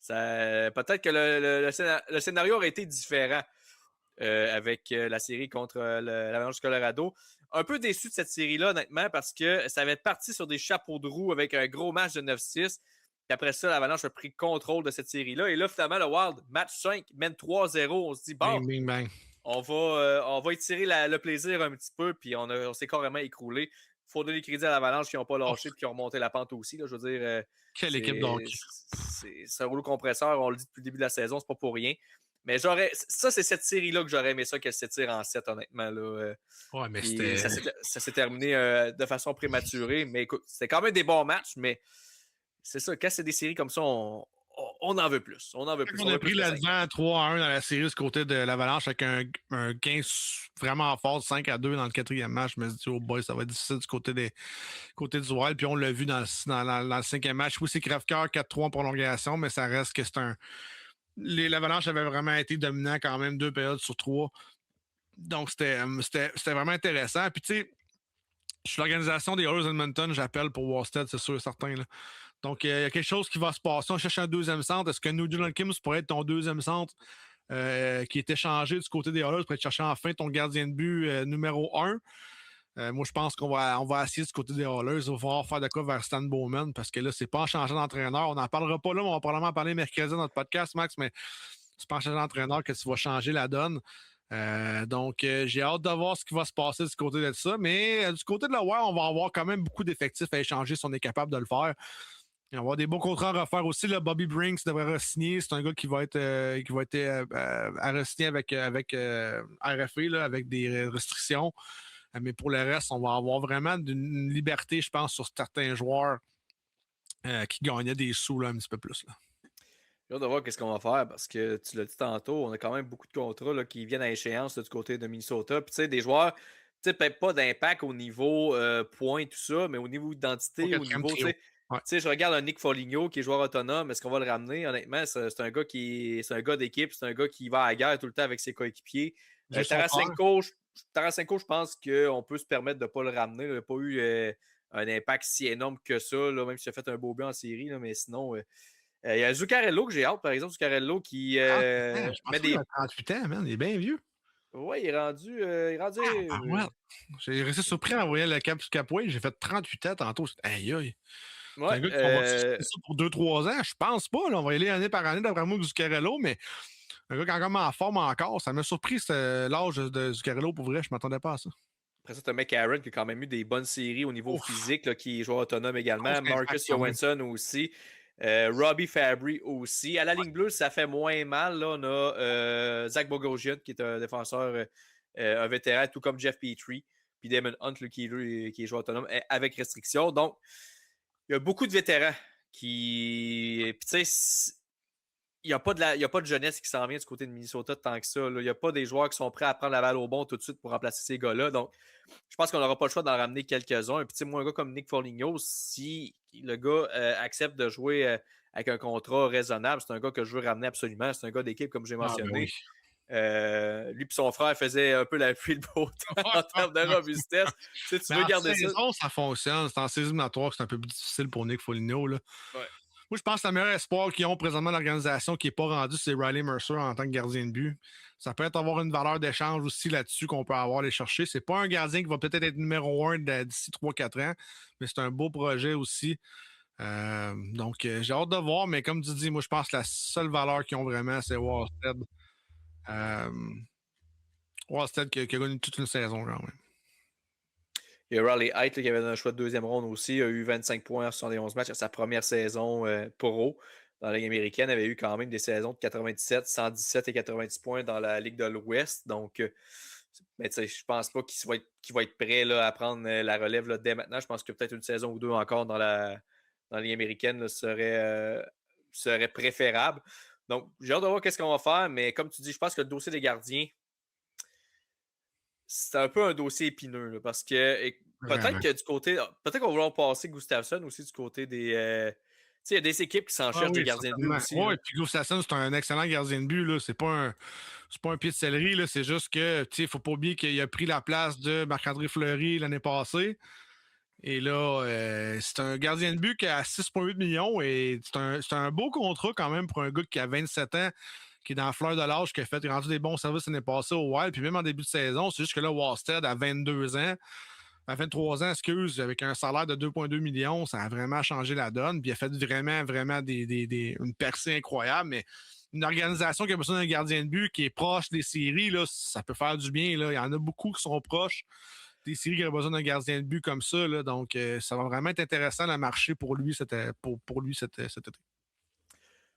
Peut-être que le scénario aurait été différent avec la série contre l'Avalanche du Colorado. Un peu déçu de cette série-là, honnêtement, parce que ça avait parti sur des chapeaux de roue avec un gros match de 9-6. Puis après ça, l'Avalanche a pris contrôle de cette série-là. Et là, finalement, le Wild, match 5, mène 3-0. On se dit, bon, Bing, bing, bang. on va étirer le plaisir un petit peu, puis on s'est carrément écroulé. Il faut donner crédit à l'Avalanche qui n'ont pas lâché et qui ont remonté la pente aussi. Là, je veux dire, quelle équipe de hockey. c'est un rouleau compresseur, on le dit depuis le début de la saison, c'est pas pour rien. Mais ça, c'est cette série-là que j'aurais aimé ça qu'elle s'étire en 7, honnêtement. Là. Ouais, mais ça s'est terminé de façon prématurée. Mais écoute, c'était quand même des bons matchs, mais c'est ça, quand c'est des séries comme ça, on en veut plus. On en veut plus. On a pris le devant 3-1 dans la série du côté de l'Avalanche avec un gain vraiment fort 5-2 dans le 4e match. Je me suis dit, oh boy, ça va être difficile du côté du Wild. Puis on l'a vu dans le 5e match. Oui, c'est crève-cœur 4-3 en prolongation, mais ça reste que c'est un. L'Avalanche avait vraiment été dominant quand même 2 périodes sur 3. Donc, c'était vraiment intéressant. Puis, tu sais, je suis l'organisation des Oilers Edmonton, j'appelle pour Wallstead, c'est sûr et certain. Là. Donc, il y a quelque chose qui va se passer. On cherche un deuxième centre. Est-ce que Nugent Hopkins pourrait être ton deuxième centre qui est échangé du côté des Oilers pour être chercher enfin ton gardien de but numéro 1? Moi, je pense qu'on va essayer du côté des Oilers. Il va falloir faire de quoi vers Stan Bowman parce que là, c'est pas en changeant d'entraîneur. On n'en parlera pas là, mais on va probablement en parler mercredi dans notre podcast, Max, mais c'est pas en changeant d'entraîneur que tu vas changer la donne. Donc, j'ai hâte de voir ce qui va se passer du côté de ça. Mais du côté de la Wild, on va avoir quand même beaucoup d'effectifs à échanger si on est capable de le faire. Il va y avoir des beaux contrats à refaire aussi. Là, Bobby Brinks devrait re-signer. C'est un gars qui va être à re-signer avec RFA, là, avec des restrictions. Mais pour le reste, on va avoir vraiment une liberté, je pense, sur certains joueurs qui gagnaient des sous là, un petit peu plus. Là. J'ai hâte de voir qu'est-ce qu'on va faire parce que tu l'as dit tantôt, on a quand même beaucoup de contrats là, qui viennent à échéance là, du côté de Minnesota. Puis tu sais, des joueurs, tu sais, peut-être pas d'impact au niveau points, tout ça, mais au niveau identité, au niveau, tu sais, je regarde un Nick Foligno qui est joueur autonome, est-ce qu'on va le ramener? Honnêtement, c'est un gars c'est un gars d'équipe, c'est un gars qui va à la guerre tout le temps avec ses coéquipiers. Tarasenko, je pense qu'on peut se permettre de ne pas le ramener. Il n'a pas eu un impact si énorme que ça, là, même s'il a fait un beau but en série, là, mais sinon. Il y a Zuccarello que j'ai hâte, par exemple. Zuccarello qui. Je pense qu'il a 38 ans, man. Il est bien vieux. Oui, il est rendu. Ouais. J'ai resté surpris en voyant le Capway. J'ai fait 38 ans tantôt. Aïe, aïe. Ouais, c'est un gars qui va ça pour 2-3 ans. Je pense pas. Là, on va y aller année par année d'après moi Zuccarello, mais un gars qui est encore en forme encore. Ça m'a surpris l'âge de Zuccarello pour vrai. Je ne m'attendais pas à ça. Après ça, tu as McCarron qui a quand même eu des bonnes séries au niveau physique, là, qui est joueur autonome également. Marcus Johansson aussi. Robbie Fabry aussi. À la ligne bleue, ça fait moins mal. Là, on a Zach Bogosian, qui est un défenseur, un vétéran, tout comme Jeff Petrie. Puis Damon Hunt, là, qui est joueur autonome avec restriction. Donc, il y a beaucoup de vétérans qui. Puis, tu sais, il n'y a pas de jeunesse qui s'en vient du côté de Minnesota tant que ça. Il n'y a pas des joueurs qui sont prêts à prendre la balle au bon tout de suite pour remplacer ces gars-là. Donc, je pense qu'on n'aura pas le choix d'en ramener quelques-uns. Et puis, moi, un gars comme Nick Foligno, si le gars accepte de jouer avec un contrat raisonnable, c'est un gars que je veux ramener absolument. C'est un gars d'équipe, comme j'ai mentionné. Ben oui. Lui et son frère faisaient un peu la pluie de beau temps en termes de robustesse. Tu veux garder ça. Ça fonctionne. C'est en saison éliminatoire que c'est un peu plus difficile pour Nick Foligno. Là. Ouais. Moi, je pense que le meilleur espoir qu'ils ont présentement dans l'organisation qui n'est pas rendu, c'est Riley Mercer en tant que gardien de but. Ça peut avoir une valeur d'échange aussi là-dessus qu'on peut avoir les chercher. C'est pas un gardien qui va peut-être être numéro 1 d'ici 3-4 ans, mais c'est un beau projet aussi. Donc, j'ai hâte de voir, mais comme tu dis, moi, je pense que la seule valeur qu'ils ont vraiment, c'est Wallstead. Wallstead qui a gagné toute une saison quand même. Il y a Raleigh Height qui avait un choix de deuxième ronde aussi. Il a eu 25 points sur 71 matchs à sa première saison pro dans la Ligue américaine. Il avait eu quand même des saisons de 97, 117 et 90 points dans la Ligue de l'Ouest. Donc, mais je ne pense pas qu'il va être prêt là, à prendre la relève là, dès maintenant. Je pense que peut-être une saison ou deux encore dans la Ligue américaine là, serait préférable. Donc, j'ai hâte de voir qu'est-ce qu'on va faire. Mais comme tu dis, je pense que le dossier des gardiens, c'est un peu un dossier épineux là, parce que peut-être que du côté. Peut-être qu'on va vouloir passer Gustafsson aussi du côté des. Il y a des équipes qui s'en cherchent des gardiens de but aussi. Oui, puis Gustafsson, c'est un excellent gardien de but. Là. C'est pas un pied de céleri. Là. C'est juste que il ne faut pas oublier qu'il a pris la place de Marc-André Fleury l'année passée. Et là, c'est un gardien de but qui a 6,8 millions et c'est un beau contrat quand même pour un gars qui a 27 ans, qui est dans la fleur de l'âge, qui a rendu des bons services l'année passée au Wild, puis même en début de saison, c'est juste que là, Wallstead a 22 ans. À 23 ans, excuse, avec un salaire de 2,2 millions, ça a vraiment changé la donne. Puis il a fait vraiment, vraiment une percée incroyable. Mais une organisation qui a besoin d'un gardien de but qui est proche des séries, là, ça peut faire du bien. Là. Il y en a beaucoup qui sont proches des séries qui ont besoin d'un gardien de but comme ça. Là. Donc, ça va vraiment être intéressant de marcher pour lui cet été.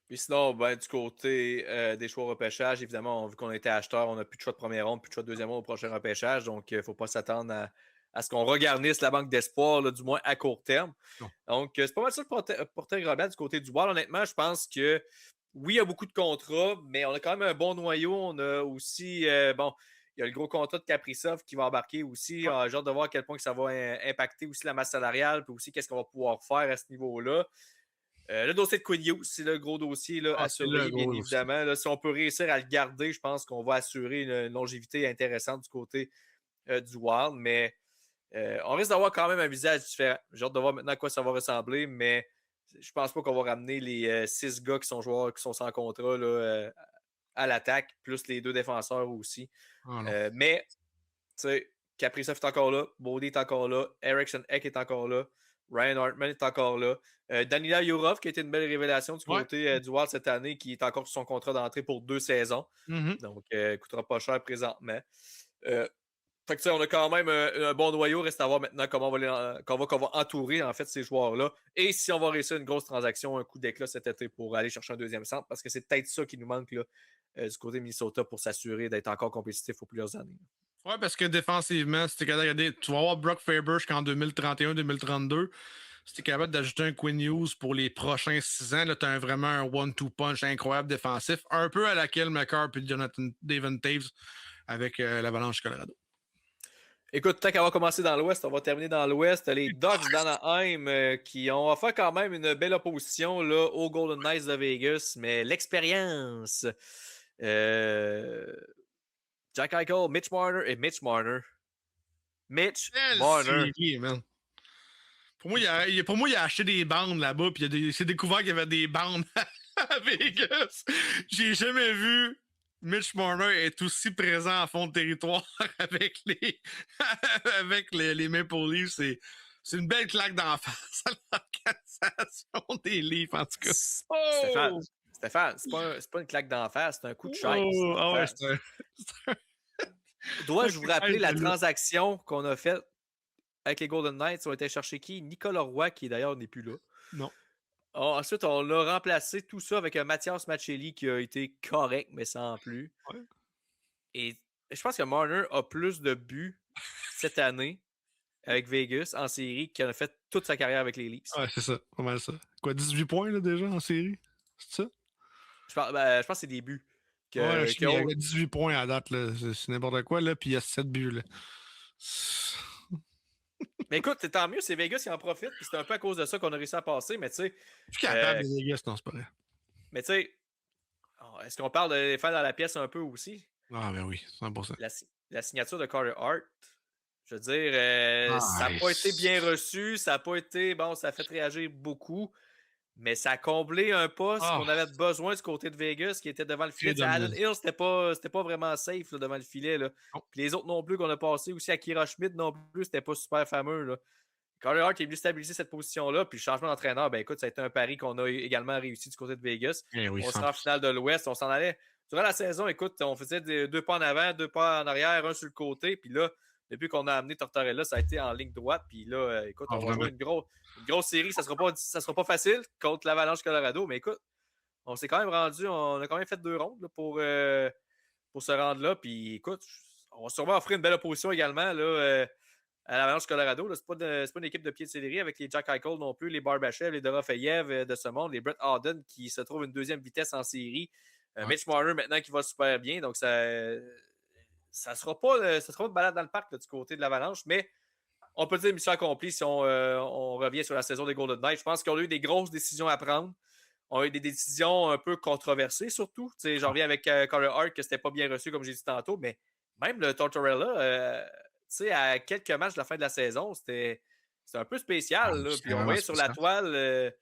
Puis sinon, ben, du côté des choix au repêchage, évidemment, vu qu'on était acheteur, on n'a plus de choix de première ronde, plus de choix de deuxième ronde au prochain repêchage. Donc, il ne faut pas s'attendre à ce qu'on regarnisse la banque d'espoir, là, du moins à court terme. Non. Donc, c'est pas mal ça le portrait global du côté du Wild. Honnêtement, je pense que oui, il y a beaucoup de contrats, mais on a quand même un bon noyau. On a aussi, bon, il y a le gros contrat de Kaprizov qui va embarquer aussi. J'ai hâte de voir à quel point que ça va impacter aussi la masse salariale, puis aussi qu'est-ce qu'on va pouvoir faire à ce niveau-là. Le dossier de Quinn Hughes, c'est le gros dossier là, à surveiller, bien évidemment. Là, si on peut réussir à le garder, je pense qu'on va assurer une longévité intéressante du côté du Wild. Mais on risque d'avoir quand même un visage différent. J'ai hâte de voir maintenant à quoi ça va ressembler, mais je pense pas qu'on va ramener les 6 gars qui sont joueurs qui sont sans contrat là, à l'attaque, plus les 2 défenseurs aussi. Mais, tu sais, Kaprizov est encore là, Bodie est encore là, Eriksson Ek est encore là. Ryan Hartman est encore là. Danila Yurov, qui a été une belle révélation du côté du Wild cette année, qui est encore sur son contrat d'entrée pour 2 saisons. Donc, ne coûtera pas cher présentement. Fait que, on a quand même un bon noyau. Reste à voir maintenant comment on va entourer en fait ces joueurs-là. Et si on va réussir une grosse transaction, un coup d'éclat cet été pour aller chercher un deuxième centre, parce que c'est peut-être ça qui nous manque là, du côté de Minnesota pour s'assurer d'être encore compétitif pour plusieurs années. Oui, parce que défensivement, si tu es capable de regarder, tu vas avoir Brock Faber jusqu'en 2031-2032. Si tu es capable d'ajouter un Quinn Hughes pour les prochains 6 ans, tu as vraiment un one-two punch incroyable défensif, un peu à laquelle McCarr et Jonathan David Taves avec l'Avalanche Colorado. Écoute, tant qu'on va commencer dans l'Ouest, on va terminer dans l'Ouest. Les Ducks d'Anaheim qui ont offert quand même une belle opposition là, aux Golden Knights de Vegas, mais l'expérience. Jack Eichel, Mitch Marner. Mitch Marner. Pour moi, il a acheté des bandes là-bas, puis il s'est découvert qu'il y avait des bandes à Vegas. J'ai jamais vu Mitch Marner être aussi présent à fond de territoire avec les Maple Leafs. C'est une belle claque d'en face à l'organisation des Leafs, en tout cas. Stéphane, c'est pas une claque d'en face, c'est un coup de chaise. Dois-je vous rappeler la transaction qu'on a faite avec les Golden Knights? On était chercher qui? Nicolas Roy, qui d'ailleurs n'est plus là. Non. Ensuite, on a remplacé tout ça avec un Mathias Maccelli qui a été correct, mais sans plus. Ouais. Et je pense que Marner a plus de buts cette année avec Vegas en série qu'il a fait toute sa carrière avec les Leafs. Ouais, c'est ça. Pas mal ça. Quoi, 18 points là, déjà en série? C'est ça? Je pense que c'est des buts. Il y a 18 points à date. Là. C'est n'importe quoi. Là, puis il y a 7 buts. Là. Mais écoute, tant mieux, c'est Vegas qui en profite. Puis c'est un peu à cause de ça qu'on a réussi à passer. Mais tu sais. Je suis capable de Vegas, non, c'est pas vrai. Mais tu sais, est-ce qu'on parle de les faire dans la pièce un peu aussi? Ah, ben oui, 100%. La signature de Carter Hart, je veux dire, ça n'a pas été bien reçu. Ça n'a pas été. Bon, ça a fait réagir beaucoup. Mais ça a comblé un poste qu'on avait besoin du côté de Vegas qui était devant le filet. Allen Hill, c'était pas vraiment safe là, devant le filet. Là. Puis les autres non plus qu'on a passé aussi à Kira Schmidt non plus, c'était pas super fameux. Là. Carter Hart est venu stabiliser cette position-là. Puis le changement d'entraîneur, ben écoute, ça a été un pari qu'on a également réussi du côté de Vegas. Oui, on sera en finale de l'Ouest. On s'en allait. Durant la saison, écoute, on faisait 2 pas en avant, 2 pas en arrière, un sur le côté. Puis là, depuis qu'on a amené Tortorella, ça a été en ligne droite. Puis là, écoute, on va jouer une grosse série. Ça sera pas facile contre l'Avalanche Colorado. Mais écoute, on s'est quand même rendu. On a quand même fait 2 rondes là, pour se rendre là. Puis écoute, on va sûrement offrir une belle opposition également là, à l'Avalanche Colorado. C'est pas une équipe de pied de céleri avec les Jack Eichel non plus, les Barbashev, les Dorofeyev de ce monde, les Brett Howden qui se trouvent une deuxième vitesse en série. Mitch Marner maintenant qui va super bien. Donc ça sera pas de balade dans le parc là, du côté de l'Avalanche, mais on peut dire mission accomplie si on revient sur la saison des Golden Knights. Je pense qu'on a eu des grosses décisions à prendre. On a eu des décisions un peu controversées surtout. J'en reviens avec Carter Hart que c'était pas bien reçu comme j'ai dit tantôt, mais même le Tortorella, à quelques matchs de la fin de la saison, c'était un peu spécial. Là. Puis on voyait sur la toile,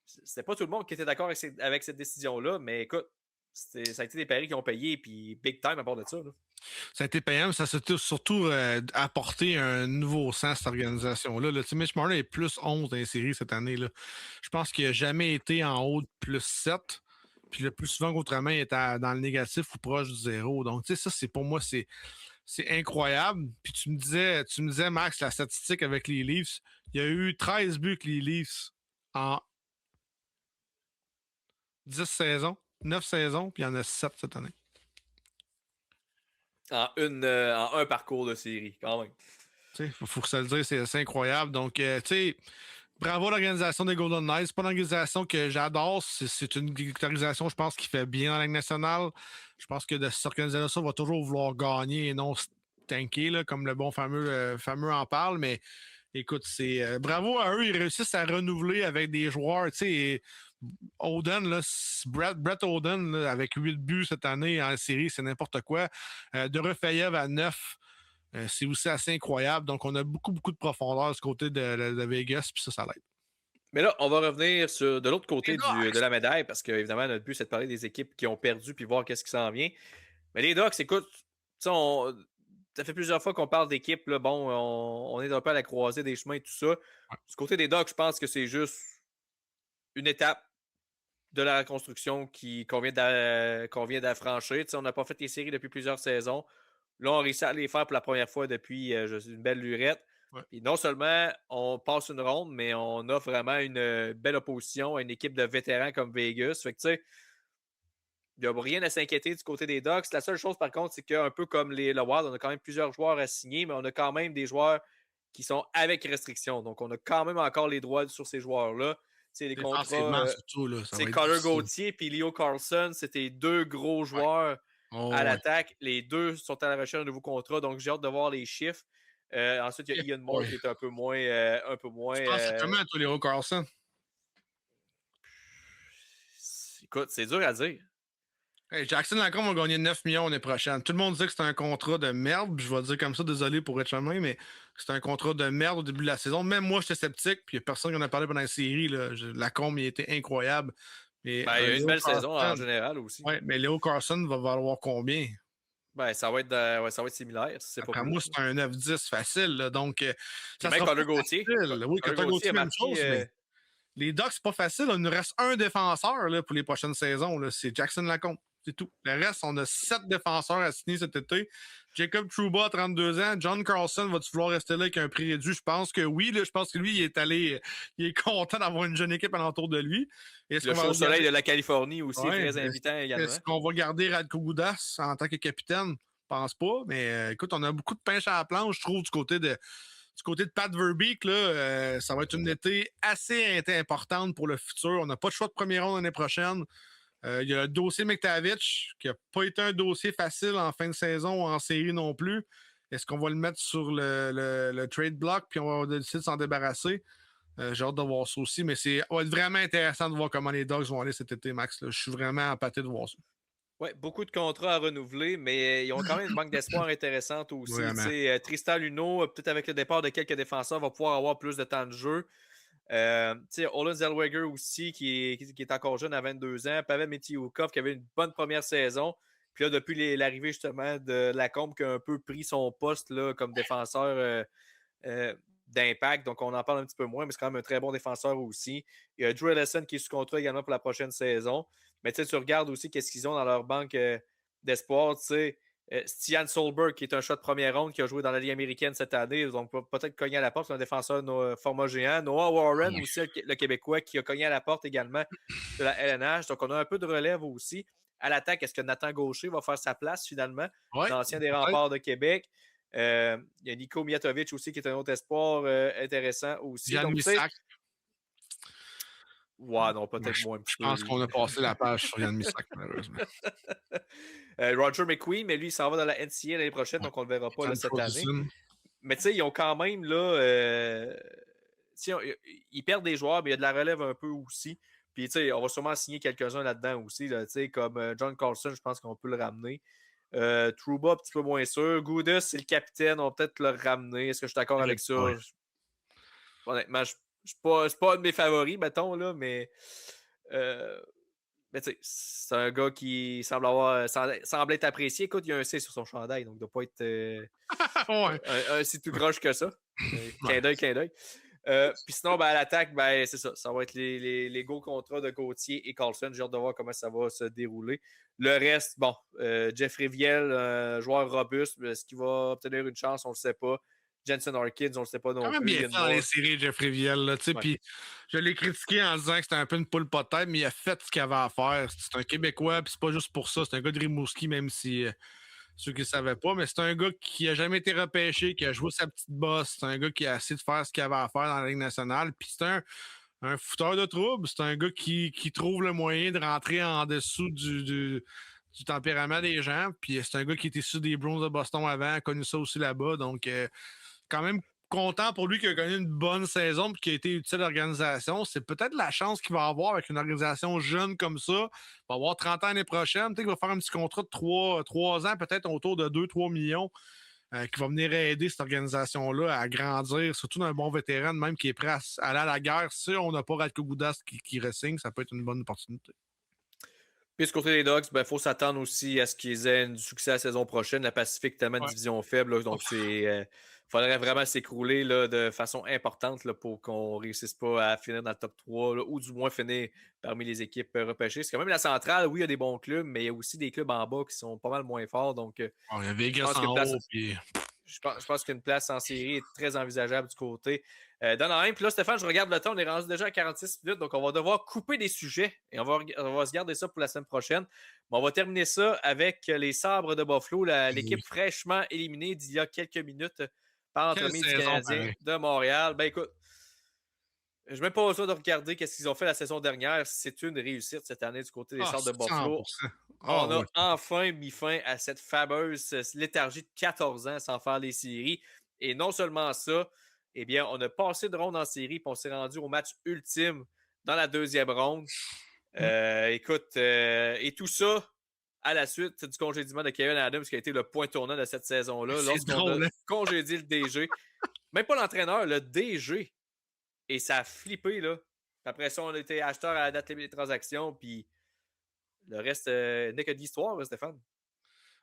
c'était pas tout le monde qui était d'accord avec cette décision-là, mais écoute, ça a été des paris qui ont payé, puis big time à part de ça. Là. Ça a été payant, mais ça s'est surtout apporté un nouveau sens à cette organisation-là. Là. Mitch Marner est plus 11 dans les séries cette année. Là. Je pense qu'il n'a jamais été en haut de plus 7. Puis le plus souvent qu'autrement, il est dans le négatif ou proche du zéro. Donc, ça, c'est pour moi, c'est incroyable. Puis tu me disais, Max, la statistique avec les Leafs, il y a eu 13 buts avec les Leafs en 10 saisons, 9 saisons, puis il y en a 7 cette année. En un parcours de série, quand même. Il faut que ça le dise, c'est assez incroyable. Donc, tu sais, bravo à l'organisation des Golden Knights. C'est pas une organisation que j'adore. C'est une organisation, je pense, qui fait bien dans la Ligue nationale. Je pense que de cette organisation va toujours vouloir gagner et non tanker, là, comme le bon fameux en parle. Mais écoute, c'est bravo à eux. Ils réussissent à renouveler avec des joueurs. Tu sais, Oden, là, Brett Oden, là, avec 8 buts cette année en série, c'est n'importe quoi. De Refeyev à 9. C'est aussi assez incroyable. Donc, on a beaucoup de profondeur de ce côté de Vegas, puis ça l'aide. Mais là, on va revenir de l'autre côté de la médaille, parce qu'évidemment, notre but, c'est de parler des équipes qui ont perdu puis voir qu'est-ce qui s'en vient. Mais les Ducks, écoute, ça fait plusieurs fois qu'on parle d'équipes. Bon, on est un peu à la croisée des chemins et tout ça. Du côté des Ducks, je pense que c'est juste une étape de la reconstruction qu'on vient d'affranchir. On n'a pas fait les séries depuis plusieurs saisons. Là, on réussit à les faire pour la première fois depuis une belle lurette. Ouais. Puis non seulement on passe une ronde, mais on a vraiment une belle opposition à une équipe de vétérans comme Vegas. Fait que tu sais, il n'y a rien à s'inquiéter du côté des Ducks. La seule chose, par contre, c'est qu'un peu comme le Wild, on a quand même plusieurs joueurs à signer, mais on a quand même des joueurs qui sont avec restriction. Donc, on a quand même encore les droits sur ces joueurs-là. C'est les contrats. C'est Connor Gauthier et Leo Carlson. C'était deux gros joueurs à l'attaque. Les deux sont à la recherche d'un nouveau contrat. Donc, j'ai hâte de voir les chiffres. Ensuite, il y a Ian Moore qui est un peu moins. Tu penses comment, toi, Leo Carlson? Écoute, c'est dur à dire. Hey, Jackson Lacombe va gagner 9 millions l'année prochaine. Tout le monde dit que c'est un contrat de merde. Je vais dire comme ça, désolé pour être chemin, mais c'est un contrat de merde au début de la saison. Même moi, j'étais sceptique, puis il n'y a personne qui en a parlé pendant la série. Lacombe, il était incroyable. Mais, il y a une belle saison en général aussi. Oui, mais Leo Carlson va valoir combien? Ça va être similaire. Après moi, c'est un 9-10 facile. Là, donc, ça même Connor Gauthier. Oui, Connor Gauthier, même chose. Mais les Ducks, c'est pas facile. Il nous reste un défenseur là, pour les prochaines saisons. C'est Jackson Lacombe. C'est tout. Le reste, on a 7 défenseurs à signer cet été. Jacob Trouba, 32 ans. John Carlson, va-tu vouloir rester là avec un prix réduit? Je pense que oui. Là, je pense que lui, il est content d'avoir une jeune équipe alentour de lui. Le chaud soleil de la Californie aussi est très invitant également. Est-ce qu'on va garder Radko Gudas en tant que capitaine? Je pense pas. Mais écoute, on a beaucoup de pêche à la planche, je trouve, du côté de Pat Verbeek. Là, ça va être une été assez importante pour le futur. On n'a pas de choix de première ronde l'année prochaine. Il y a le dossier McTavish, qui n'a pas été un dossier facile en fin de saison ou en série non plus. Est-ce qu'on va le mettre sur le trade block puis on va décider de s'en débarrasser? J'ai hâte de voir ça aussi, mais ça va être vraiment intéressant de voir comment les Dogs vont aller cet été, Max. Là. Je suis vraiment empâté de voir ça. Oui, beaucoup de contrats à renouveler, mais ils ont quand même une banque d'espoir intéressante aussi. Tristan Luneau, peut-être avec le départ de quelques défenseurs, va pouvoir avoir plus de temps de jeu. Olen Zellweger aussi, qui est encore jeune à 22 ans. Pavel Metiukov, qui avait une bonne première saison. Puis là, depuis l'arrivée justement de Lacombe, qui a un peu pris son poste là, comme défenseur d'impact. Donc, on en parle un petit peu moins, mais c'est quand même un très bon défenseur aussi. Il y a Drew Ellison qui est sous contrat également pour la prochaine saison. Mais tu regardes aussi qu'est-ce qu'ils ont dans leur banque d'espoir. Stian Solberg, qui est un choix de première ronde, qui a joué dans la Ligue américaine cette année, donc peut-être cogner à la porte, c'est un défenseur format géant. Noah Warren, aussi le Québécois, qui a cogné à la porte également de la LNH. Donc, on a un peu de relève aussi. À l'attaque, est-ce que Nathan Gaucher va faire sa place finalement? L'ancien des Remparts de Québec. Il y a Nico Mijatovic aussi, qui est un autre espoir intéressant aussi. Yann Missak. Ouais, non, peut-être moins. Je pense qu'on a passé la page sur Yann Missak, malheureusement. Roger McQueen, mais lui, il s'en va dans la NCA l'année prochaine, donc on ne le verra pas là, cette année. Mais tu sais, ils ont quand même là. Ils perdent des joueurs, mais il y a de la relève un peu aussi. Puis tu sais, on va sûrement signer quelques-uns là-dedans aussi. Là, comme John Carlson, je pense qu'on peut le ramener. Trouba, un petit peu moins sûr. Goudas, c'est le capitaine, on va peut-être le ramener. Est-ce que je suis d'accord avec ça? Ouais. Honnêtement, c'est pas un de mes favoris, mettons, là, mais Mais tu sais, c'est un gars qui semble être apprécié. Écoute, il y a un C sur son chandail, donc il ne doit pas être Ouais. si tout croche que ça. Ouais. Clin d'œil. Puis sinon, ben, à l'attaque, ben, c'est ça. Ça va être les gros contrats de Gauthier et Carlson. J'ai hâte de voir comment ça va se dérouler. Le reste, bon, Jeffrey Viel, joueur robuste, est-ce qu'il va obtenir une chance? On ne le sait pas. Jensen Harkins, on ne le sait pas Quand non même plus. bien Ian fait dans les Moore. séries, Jeffrey Viel. Ouais. Puis je l'ai critiqué en disant que c'était un peu une poule pas de tête, mais il a fait ce qu'il avait à faire. C'est un Québécois, puis c'est pas juste pour ça. C'est un gars de Rimouski, même si ceux qui ne savaient pas. Mais c'est un gars qui a jamais été repêché, qui a joué sa petite bosse. C'est un gars qui a essayé de faire ce qu'il avait à faire dans la Ligue nationale. Puis c'est un fouteur de trouble. C'est un gars qui trouve le moyen de rentrer en dessous du tempérament des gens. Puis c'est un gars qui était issu des Bruins de Boston avant, a connu ça aussi là-bas. Donc, quand même content pour lui qui a connu une bonne saison et qui a été utile à l'organisation. C'est peut-être la chance qu'il va avoir avec une organisation jeune comme ça. Il va avoir 30 ans l'année prochaine. Peut-être qu'il va faire un petit contrat de 3 ans, peut-être autour de 2-3 millions, qui va venir aider cette organisation-là à grandir, surtout d'un bon vétéran, même qui est prêt à aller à la guerre. Si on n'a pas Radko Gudas qui re-signe, ça peut être une bonne opportunité. Puis, du côté des Dogs, il faut s'attendre aussi à ce qu'ils aient du succès la saison prochaine. La Pacifique, tellement de division faible. Là, donc, il faudrait vraiment s'écrouler là, de façon importante là, pour qu'on ne réussisse pas à finir dans le top 3 là, ou du moins finir parmi les équipes repêchées. C'est quand même la centrale. Oui, il y a des bons clubs, mais il y a aussi des clubs en bas qui sont pas mal moins forts. Donc, il y a Vegas en haut. Puis... Je pense qu'une place en série est très envisageable du côté d'Anaheim. Puis là, Stéphane, je regarde le temps, on est rendu déjà à 46 minutes, donc on va devoir couper des sujets et on va se garder ça pour la semaine prochaine. Mais on va terminer ça avec les Sabres de Buffalo, l'équipe fraîchement éliminée d'il y a quelques minutes par l'entremise du Canadien de Montréal. Ben écoute, je n'ai même pas besoin de regarder ce qu'ils ont fait la saison dernière. C'est une réussite cette année du côté des Sabres de Buffalo. On a enfin mis fin à cette fameuse léthargie de 14 ans sans faire les séries. Et non seulement ça, eh bien, on a passé de ronde en série et on s'est rendu au match ultime dans la deuxième ronde. Écoute, et tout ça à la suite du congédiement de Kevin Adams qui a été le point tournant de cette saison-là. Lorsqu'on a congédié le DG, même pas l'entraîneur, le DG. Et ça a flippé, là. Après ça, on a été acheteur à la date limite des transactions, puis le reste n'est que d'histoire, Stéphane.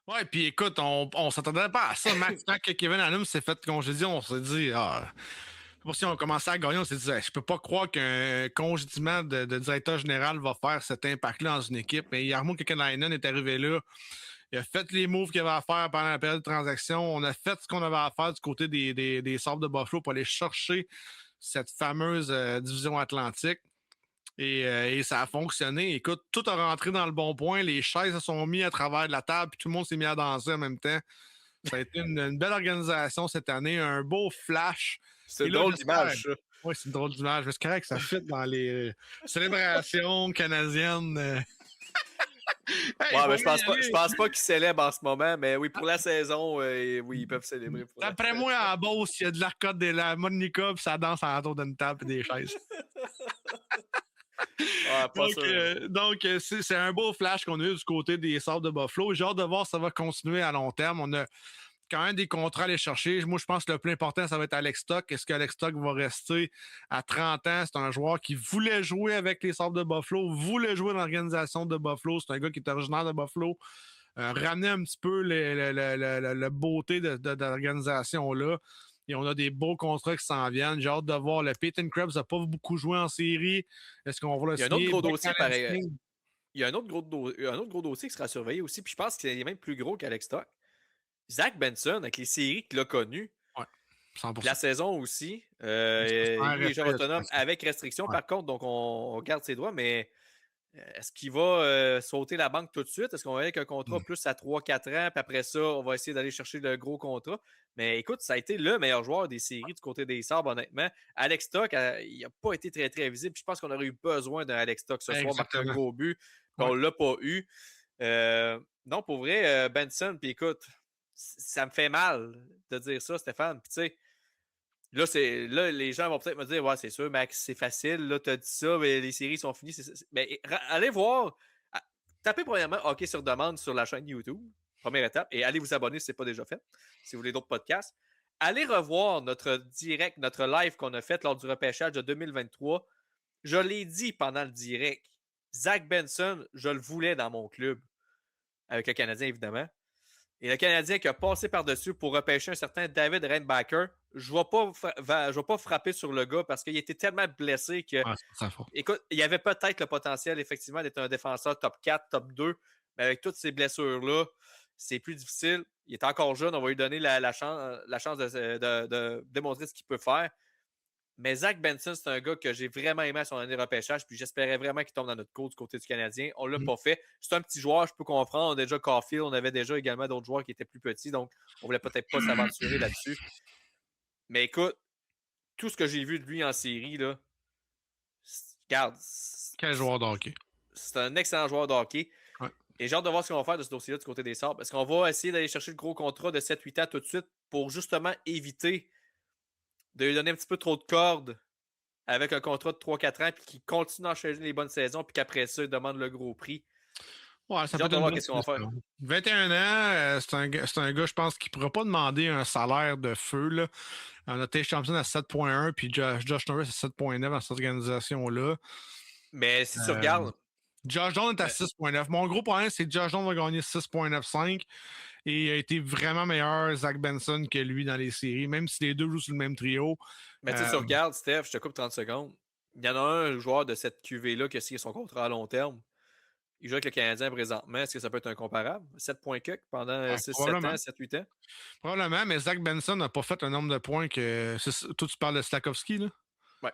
Ouais, puis écoute, on s'attendait pas à ça, Max. Quand Kevin Adams s'est fait congédier, on s'est dit, si on commençait à gagner, on s'est dit, je peux pas croire qu'un congédiement de directeur général va faire cet impact-là dans une équipe. Mais Jarmo Kekalainen est arrivé là. Il a fait les moves qu'il avait à faire pendant la période de transaction. On a fait ce qu'on avait à faire du côté des Sabres de Buffalo pour aller chercher cette fameuse division atlantique. Et ça a fonctionné. Écoute, tout a rentré dans le bon point. Les chaises se sont mis à travers de la table, puis tout le monde s'est mis à danser en même temps. Ça a été une belle organisation cette année, un beau flash. C'est une drôle d'image, ça. Oui, c'est une drôle d'image. C'est correct que ça fit dans les célébrations canadiennes. Ouais, mais je pense pas qu'ils célèbrent en ce moment, mais oui, pour la saison, oui, ils peuvent célébrer. D'après moi, à Beauce, il y a de l'arcade de la Monica, puis ça danse autour d'une table et des chaises. Donc, c'est un beau flash qu'on a eu du côté des Sabres de Buffalo. J'ai hâte de voir si ça va continuer à long terme. On a quand même des contrats à aller chercher. Moi, je pense que le plus important, ça va être Alex Stock. Est-ce qu'Alex Stock va rester à 30 ans? C'est un joueur qui voulait jouer avec les Sabres de Buffalo, voulait jouer dans l'organisation de Buffalo. C'est un gars qui est originaire de Buffalo. Ramener un petit peu la beauté de l'organisation-là. Et on a des beaux contrats qui s'en viennent. J'ai hâte de voir. Le Peyton Krebs n'a pas beaucoup joué en série. Est-ce qu'on va le signer? Il y a un autre gros dossier, pareil. Il y a un autre gros dossier qui sera surveillé aussi. Puis je pense qu'il est même plus gros qu'Alex Stock. Zach Benson, avec les séries qu'il a connues. Ouais, 100%. La saison aussi. Il est joueur autonome avec restriction, par contre. Donc, on garde ses droits. Mais est-ce qu'il va sauter la banque tout de suite? Est-ce qu'on va avec un contrat plus à 3-4 ans? Puis après ça, on va essayer d'aller chercher le gros contrat. Mais écoute, ça a été le meilleur joueur des séries du côté des Sabres, honnêtement. Alex Stock, il n'a pas été très, très visible. Puis je pense qu'on aurait eu besoin d'un Alex Stock ce soir, marquer un gros but. On ne l'a pas eu. Non, pour vrai, Benson, puis écoute, ça me fait mal de dire ça, Stéphane. Puis tu sais, là, les gens vont peut-être me dire, ouais, c'est sûr, Max, c'est facile. Là, tu as dit ça, mais les séries sont finies. Mais allez voir. Tapez premièrement Hockey sur demande sur la chaîne YouTube. Première étape. Et allez vous abonner si ce n'est pas déjà fait. Si vous voulez d'autres podcasts. Allez revoir notre direct, notre live qu'on a fait lors du repêchage de 2023. Je l'ai dit pendant le direct. Zach Benson, je le voulais dans mon club, avec le Canadien, évidemment. Et le Canadien qui a passé par-dessus pour repêcher un certain David Reinbacher, je ne vais pas frapper sur le gars parce qu'il était tellement blessé que, écoute, il y avait peut-être le potentiel, effectivement, d'être un défenseur top 4, top 2, mais avec toutes ces blessures-là, c'est plus difficile. Il est encore jeune, on va lui donner la chance de démontrer ce qu'il peut faire. Mais Zach Benson, c'est un gars que j'ai vraiment aimé à son année de repêchage, puis j'espérais vraiment qu'il tombe dans notre cours du côté du Canadien. On ne l'a pas fait. C'est un petit joueur, je peux comprendre. On a déjà Caulfield, on avait déjà également d'autres joueurs qui étaient plus petits, donc on ne voulait peut-être pas s'aventurer là-dessus. Mais écoute, tout ce que j'ai vu de lui en série, là, regarde. Quel joueur de hockey. C'est un excellent joueur de hockey. Ouais. Et j'ai hâte de voir ce qu'on va faire de ce dossier-là du côté des Sabres. Est-ce qu'on va essayer d'aller chercher le gros contrat de 7-8 ans tout de suite pour justement éviter de lui donner un petit peu trop de cordes avec un contrat de 3-4 ans, puis qui continue à enchaîner les bonnes saisons, puis qu'après ça, il demande le gros prix. Ouais, ça peut être voir qu'est-ce qu'on va faire. 21 ans, c'est un gars, je pense, qui ne pourra pas demander un salaire de feu. Là. On a Tage Thompson à 7.1, puis Josh Norris à 7.9 dans cette organisation-là. Mais si tu regardes... Josh Jones est à 6.9. Mon gros problème, c'est que Josh Jones va gagner 6.95 et il a été vraiment meilleur, Zach Benson, que lui dans les séries, même si les deux jouent sur le même trio. Mais tu regardes, Steph, je te coupe 30 secondes. Il y en a un joueur de cette QV-là qui a signé son contrat à long terme. Il joue avec le Canadien présentement. Est-ce que ça peut être un comparable? 7 points que pendant 6-7 ans, 7-8 ans? Probablement, mais Zach Benson n'a pas fait un nombre de points que... Toi, tu parles de Slafkovský, là? Ouais.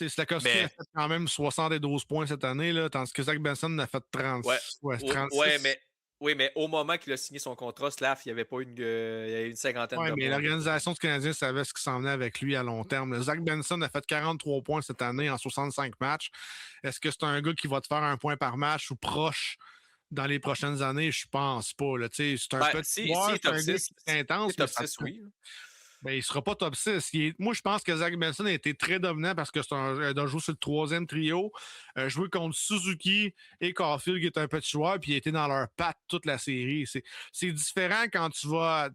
Slafkovský a fait quand même 72 points cette année, là, tandis que Zach Benson a fait 30, 36. Oui, mais au moment qu'il a signé son contrat, Slav, il y avait pas il y avait une cinquantaine de points. Oui, mais l'organisation du Canadien savait ce qui s'en venait avec lui à long terme. Zach Benson a fait 43 points cette année en 65 matchs. Est-ce que c'est un gars qui va te faire un point par match ou proche dans les prochaines années? Je pense pas. Là. C'est un petit joueur, c'est un gars qui est intense. Top 6, oui. Ben, il ne sera pas top 6. Moi, je pense que Zach Benson a été très dominant parce que c'est un joueur sur le troisième trio. Jouer contre Suzuki et Caulfield, qui est un petit joueur, puis il était dans leur patte toute la série. C'est différent quand tu vas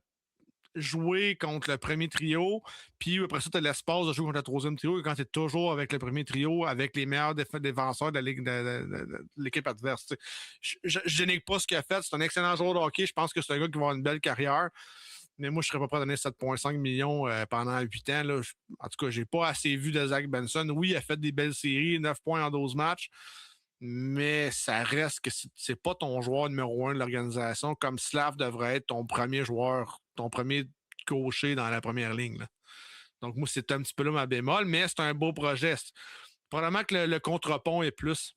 jouer contre le premier trio, puis après ça, tu as l'espace de jouer contre le troisième trio, et quand tu es toujours avec le premier trio, avec les meilleurs défenseurs de l'équipe adverse. Je dénigre pas ce qu'il a fait. C'est un excellent joueur de hockey. Je pense que c'est un gars qui va avoir une belle carrière. Mais moi, je ne serais pas prêt à donner 7,5 millions pendant 8 ans. Là. En tout cas, je n'ai pas assez vu de Zach Benson. Oui, il a fait des belles séries, 9 points en 12 matchs, mais ça reste que c'est pas ton joueur numéro 1 de l'organisation, comme Slav devrait être ton premier joueur, ton premier gaucher dans la première ligne. Là. Donc, moi, c'est un petit peu là ma bémol, mais c'est un beau projet. Probablement que le contre-pont est plus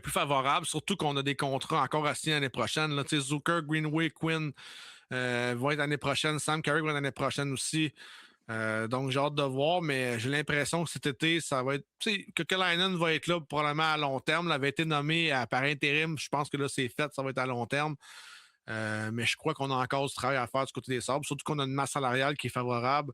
favorable, surtout qu'on a des contrats encore à signer l'année prochaine. Là. Zucker, Greenway, Quinn va être l'année prochaine. Sam Carrick va être l'année prochaine aussi. Donc, j'ai hâte de voir, mais j'ai l'impression que cet été, ça va être... Que Kekalainen va être là probablement à long terme. Il avait été nommé par intérim. Je pense que là, c'est fait. Ça va être à long terme. Mais je crois qu'on a encore du travail à faire du côté des Sabres. Surtout qu'on a une masse salariale qui est favorable.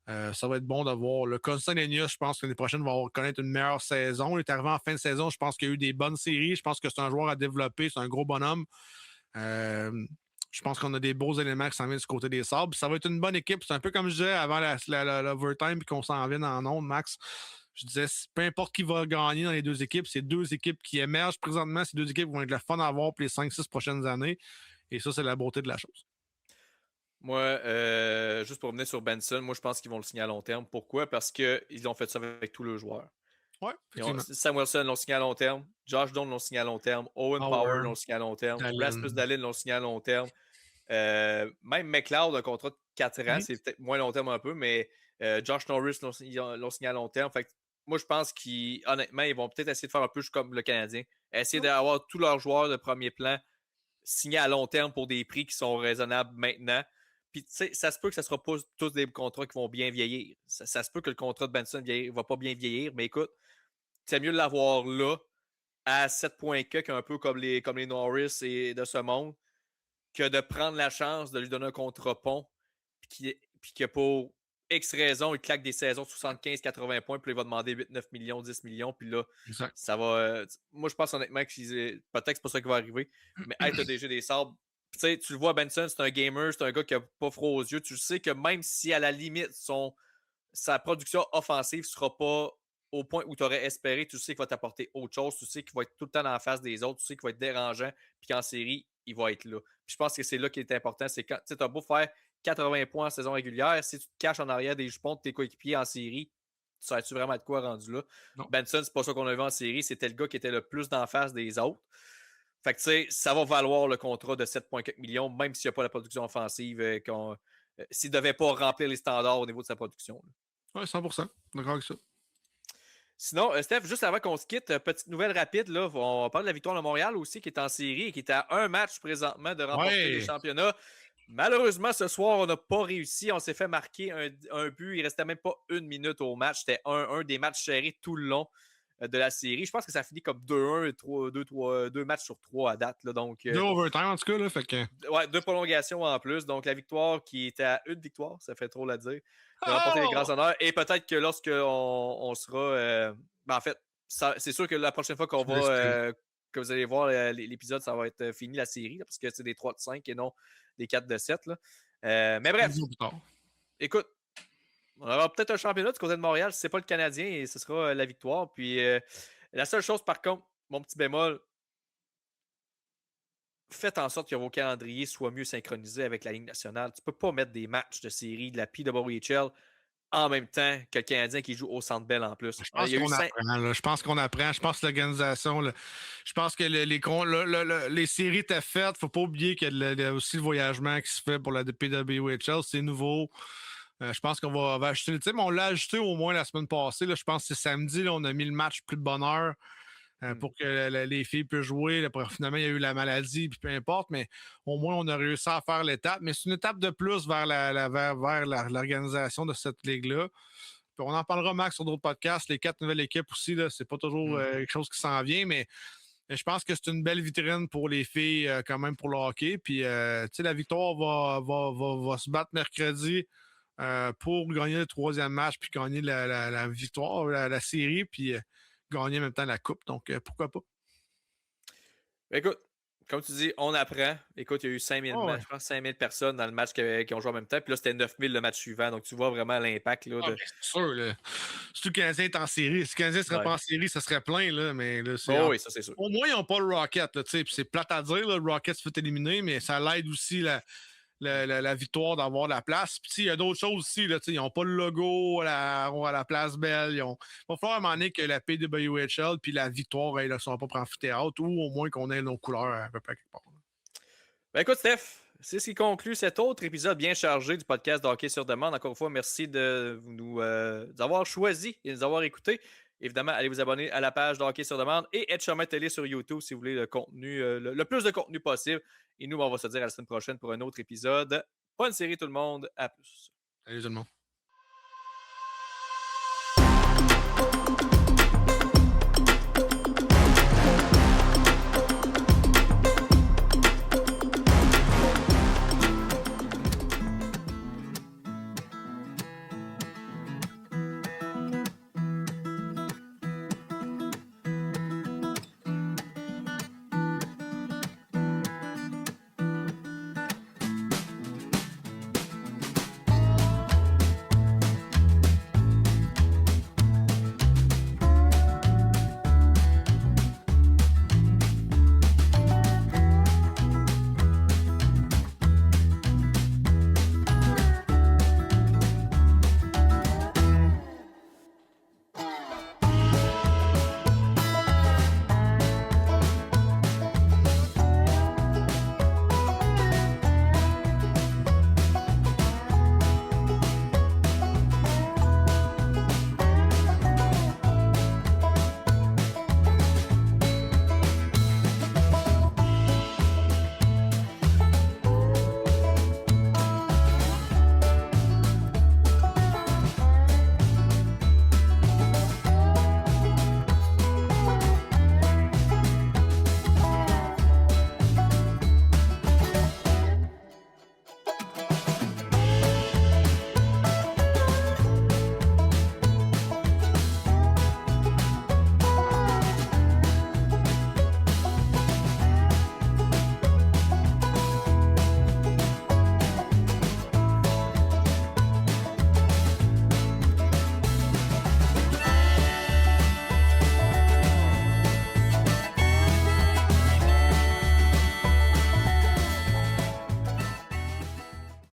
Ça va être bon de voir. Le Constant Enius, je pense que l'année prochaine va connaître une meilleure saison. Il est arrivé en fin de saison. Je pense qu'il y a eu des bonnes séries. Je pense que c'est un joueur à développer. C'est un gros bonhomme. Je pense qu'on a des beaux éléments qui s'en viennent du côté des Sabres. Ça va être une bonne équipe. C'est un peu comme je disais avant l'overtime puis qu'on s'en vienne en ondes, Max. Je disais, peu importe qui va gagner dans les deux équipes, c'est deux équipes qui émergent présentement. Ces deux équipes vont être le fun à voir pour les 5-6 prochaines années. Et ça, c'est la beauté de la chose. Moi, juste pour revenir sur Benson, moi, je pense qu'ils vont le signer à long terme. Pourquoi? Parce qu'ils ont fait ça avec tous leurs joueurs. Ouais, Samuelson l'ont signé à long terme. Josh Doan l'ont signé à long terme. Owen Power l'ont signé à long terme. Rasmus Dahlin l'ont signé à long terme. Même McLeod, un contrat de 4 ans, c'est peut-être moins long terme un peu, mais Josh Norris l'ont signé à long terme. Fait que moi, je pense qu'honnêtement, ils vont peut-être essayer de faire un peu comme le Canadien. Essayer d'avoir tous leurs joueurs de premier plan signés à long terme pour des prix qui sont raisonnables maintenant. Puis, tu sais, ça se peut que ce ne sera pas tous des contrats qui vont bien vieillir. Ça se peut que le contrat de Benson ne va pas bien vieillir, mais écoute, c'est mieux de l'avoir là, à 7 points un peu comme les Norris et de ce monde, que de prendre la chance de lui donner un contre-pont, puis que pour X raison, il claque des saisons de 75-80 points, puis il va demander 8-9 millions, 10 millions, puis là, ça va... moi, je pense honnêtement que peut-être que c'est pas ça qui va arriver, mais être le DG des Sabres, tu le vois, Benson, c'est un gamer, c'est un gars qui n'a pas froid aux yeux. Tu sais que même si à la limite, sa production offensive ne sera pas au point où tu aurais espéré, tu sais qu'il va t'apporter autre chose, tu sais qu'il va être tout le temps en face des autres, tu sais qu'il va être dérangeant, puis qu'en série, il va être là. Puis je pense que c'est là qui est important, c'est quand tu as beau faire 80 points en saison régulière, si tu te caches en arrière des jupons de tes coéquipiers en série, tu sais-tu vraiment de quoi rendu là? Non. Benson, c'est pas ça qu'on a vu en série, c'était le gars qui était le plus d'en face des autres. Fait que tu sais, ça va valoir le contrat de 7,4 millions, même s'il n'y a pas la production offensive, s'il ne devait pas remplir les standards au niveau de sa production. Oui, 100%. D'accord avec ça. Sinon, Steph, juste avant qu'on se quitte, petite nouvelle rapide, là, on parle de la victoire de Montréal aussi, qui est en série et qui est à un match présentement de remporter les championnats. Malheureusement, ce soir, on n'a pas réussi. On s'est fait marquer un but. Il restait même pas 1 minute au match. C'était un des matchs serrés tout le long de la série. Je pense que ça finit comme 2-1, 2 matchs sur 3 à date. Là, donc, 2 overtime en tout cas. Là, fait que... Ouais, 2 prolongations en plus. Donc, la victoire qui était à une victoire, ça fait trop la dire, de remporter les grands honneurs. Et peut-être que lorsqu'on sera. En fait, c'est sûr que la prochaine fois qu'on va. Que vous allez voir l'épisode, ça va être fini la série, là, parce que c'est des 3 de 5 et non des 4 de 7. Là. Mais bref, écoute, on aura peut-être un championnat du côté de Montréal. Si ce n'est pas le Canadien, et ce sera la victoire. Puis la seule chose, par contre, mon petit bémol, faites en sorte que vos calendriers soient mieux synchronisés avec la Ligue nationale. Tu ne peux pas mettre des matchs de série de la PWHL en même temps que le Canadien qui joue au Centre Bell en plus. Je pense qu'on apprend. Là. Je pense qu'on apprend. Je pense que l'organisation, je pense que les séries étaient faites. Il ne faut pas oublier qu'il y a aussi le voyagement qui se fait pour la PWHL. C'est nouveau. Je pense qu'on va ajuster le team. On l'a ajusté au moins la semaine passée. Là. Je pense que c'est samedi. Là, on a mis le match plus de bonne heure. Pour que les filles puissent jouer. Finalement, il y a eu la maladie, puis peu importe, mais au moins, on a réussi à faire l'étape. Mais c'est une étape de plus vers l'organisation de cette ligue-là. Puis on en parlera, Max, sur d'autres podcasts. Les 4 nouvelles équipes aussi, là, c'est pas toujours quelque chose qui s'en vient, mais je pense que c'est une belle vitrine pour les filles, quand même, pour le hockey. Puis, tu sais, la victoire va se battre mercredi pour gagner le 3e match, puis gagner la victoire, la série, puis gagner en même temps la coupe. Donc, pourquoi pas? Écoute, comme tu dis, on apprend. Écoute, il y a eu 5000 je pense 5000 personnes dans le match qui ont joué en même temps. Puis là, c'était 9000 le match suivant. Donc, tu vois vraiment l'impact. Là, c'est sûr. Là. Si le Canadien est en série, si le Canadien ne serait pas en série, ça serait plein. Là, mais là, oui, ça, c'est sûr. Au moins, ils n'ont pas le Rocket. Là, puis c'est plate à dire. Là, le Rocket se fait éliminer, mais ça l'aide aussi la victoire d'avoir la place. Puis il y a d'autres choses aussi. Là, ils n'ont pas le logo à la place belle. Il va falloir à un moment donné que la PWHL puis la victoire ne sont pas pour amphithéâtre ou au moins qu'on ait nos couleurs à peu près quelque part. Ben écoute, Steph, c'est ce qui conclut cet autre épisode bien chargé du podcast d'Hockey sur demande. Encore une fois, merci de nous avoir choisi et de nous avoir écoutés. Évidemment, allez vous abonner à la page de Hockey sur demande et Ed Chemin Télé sur YouTube si vous voulez le contenu, le plus de contenu possible. Et nous, on va se dire à la semaine prochaine pour un autre épisode. Bonne série tout le monde. À plus. Salut tout le monde.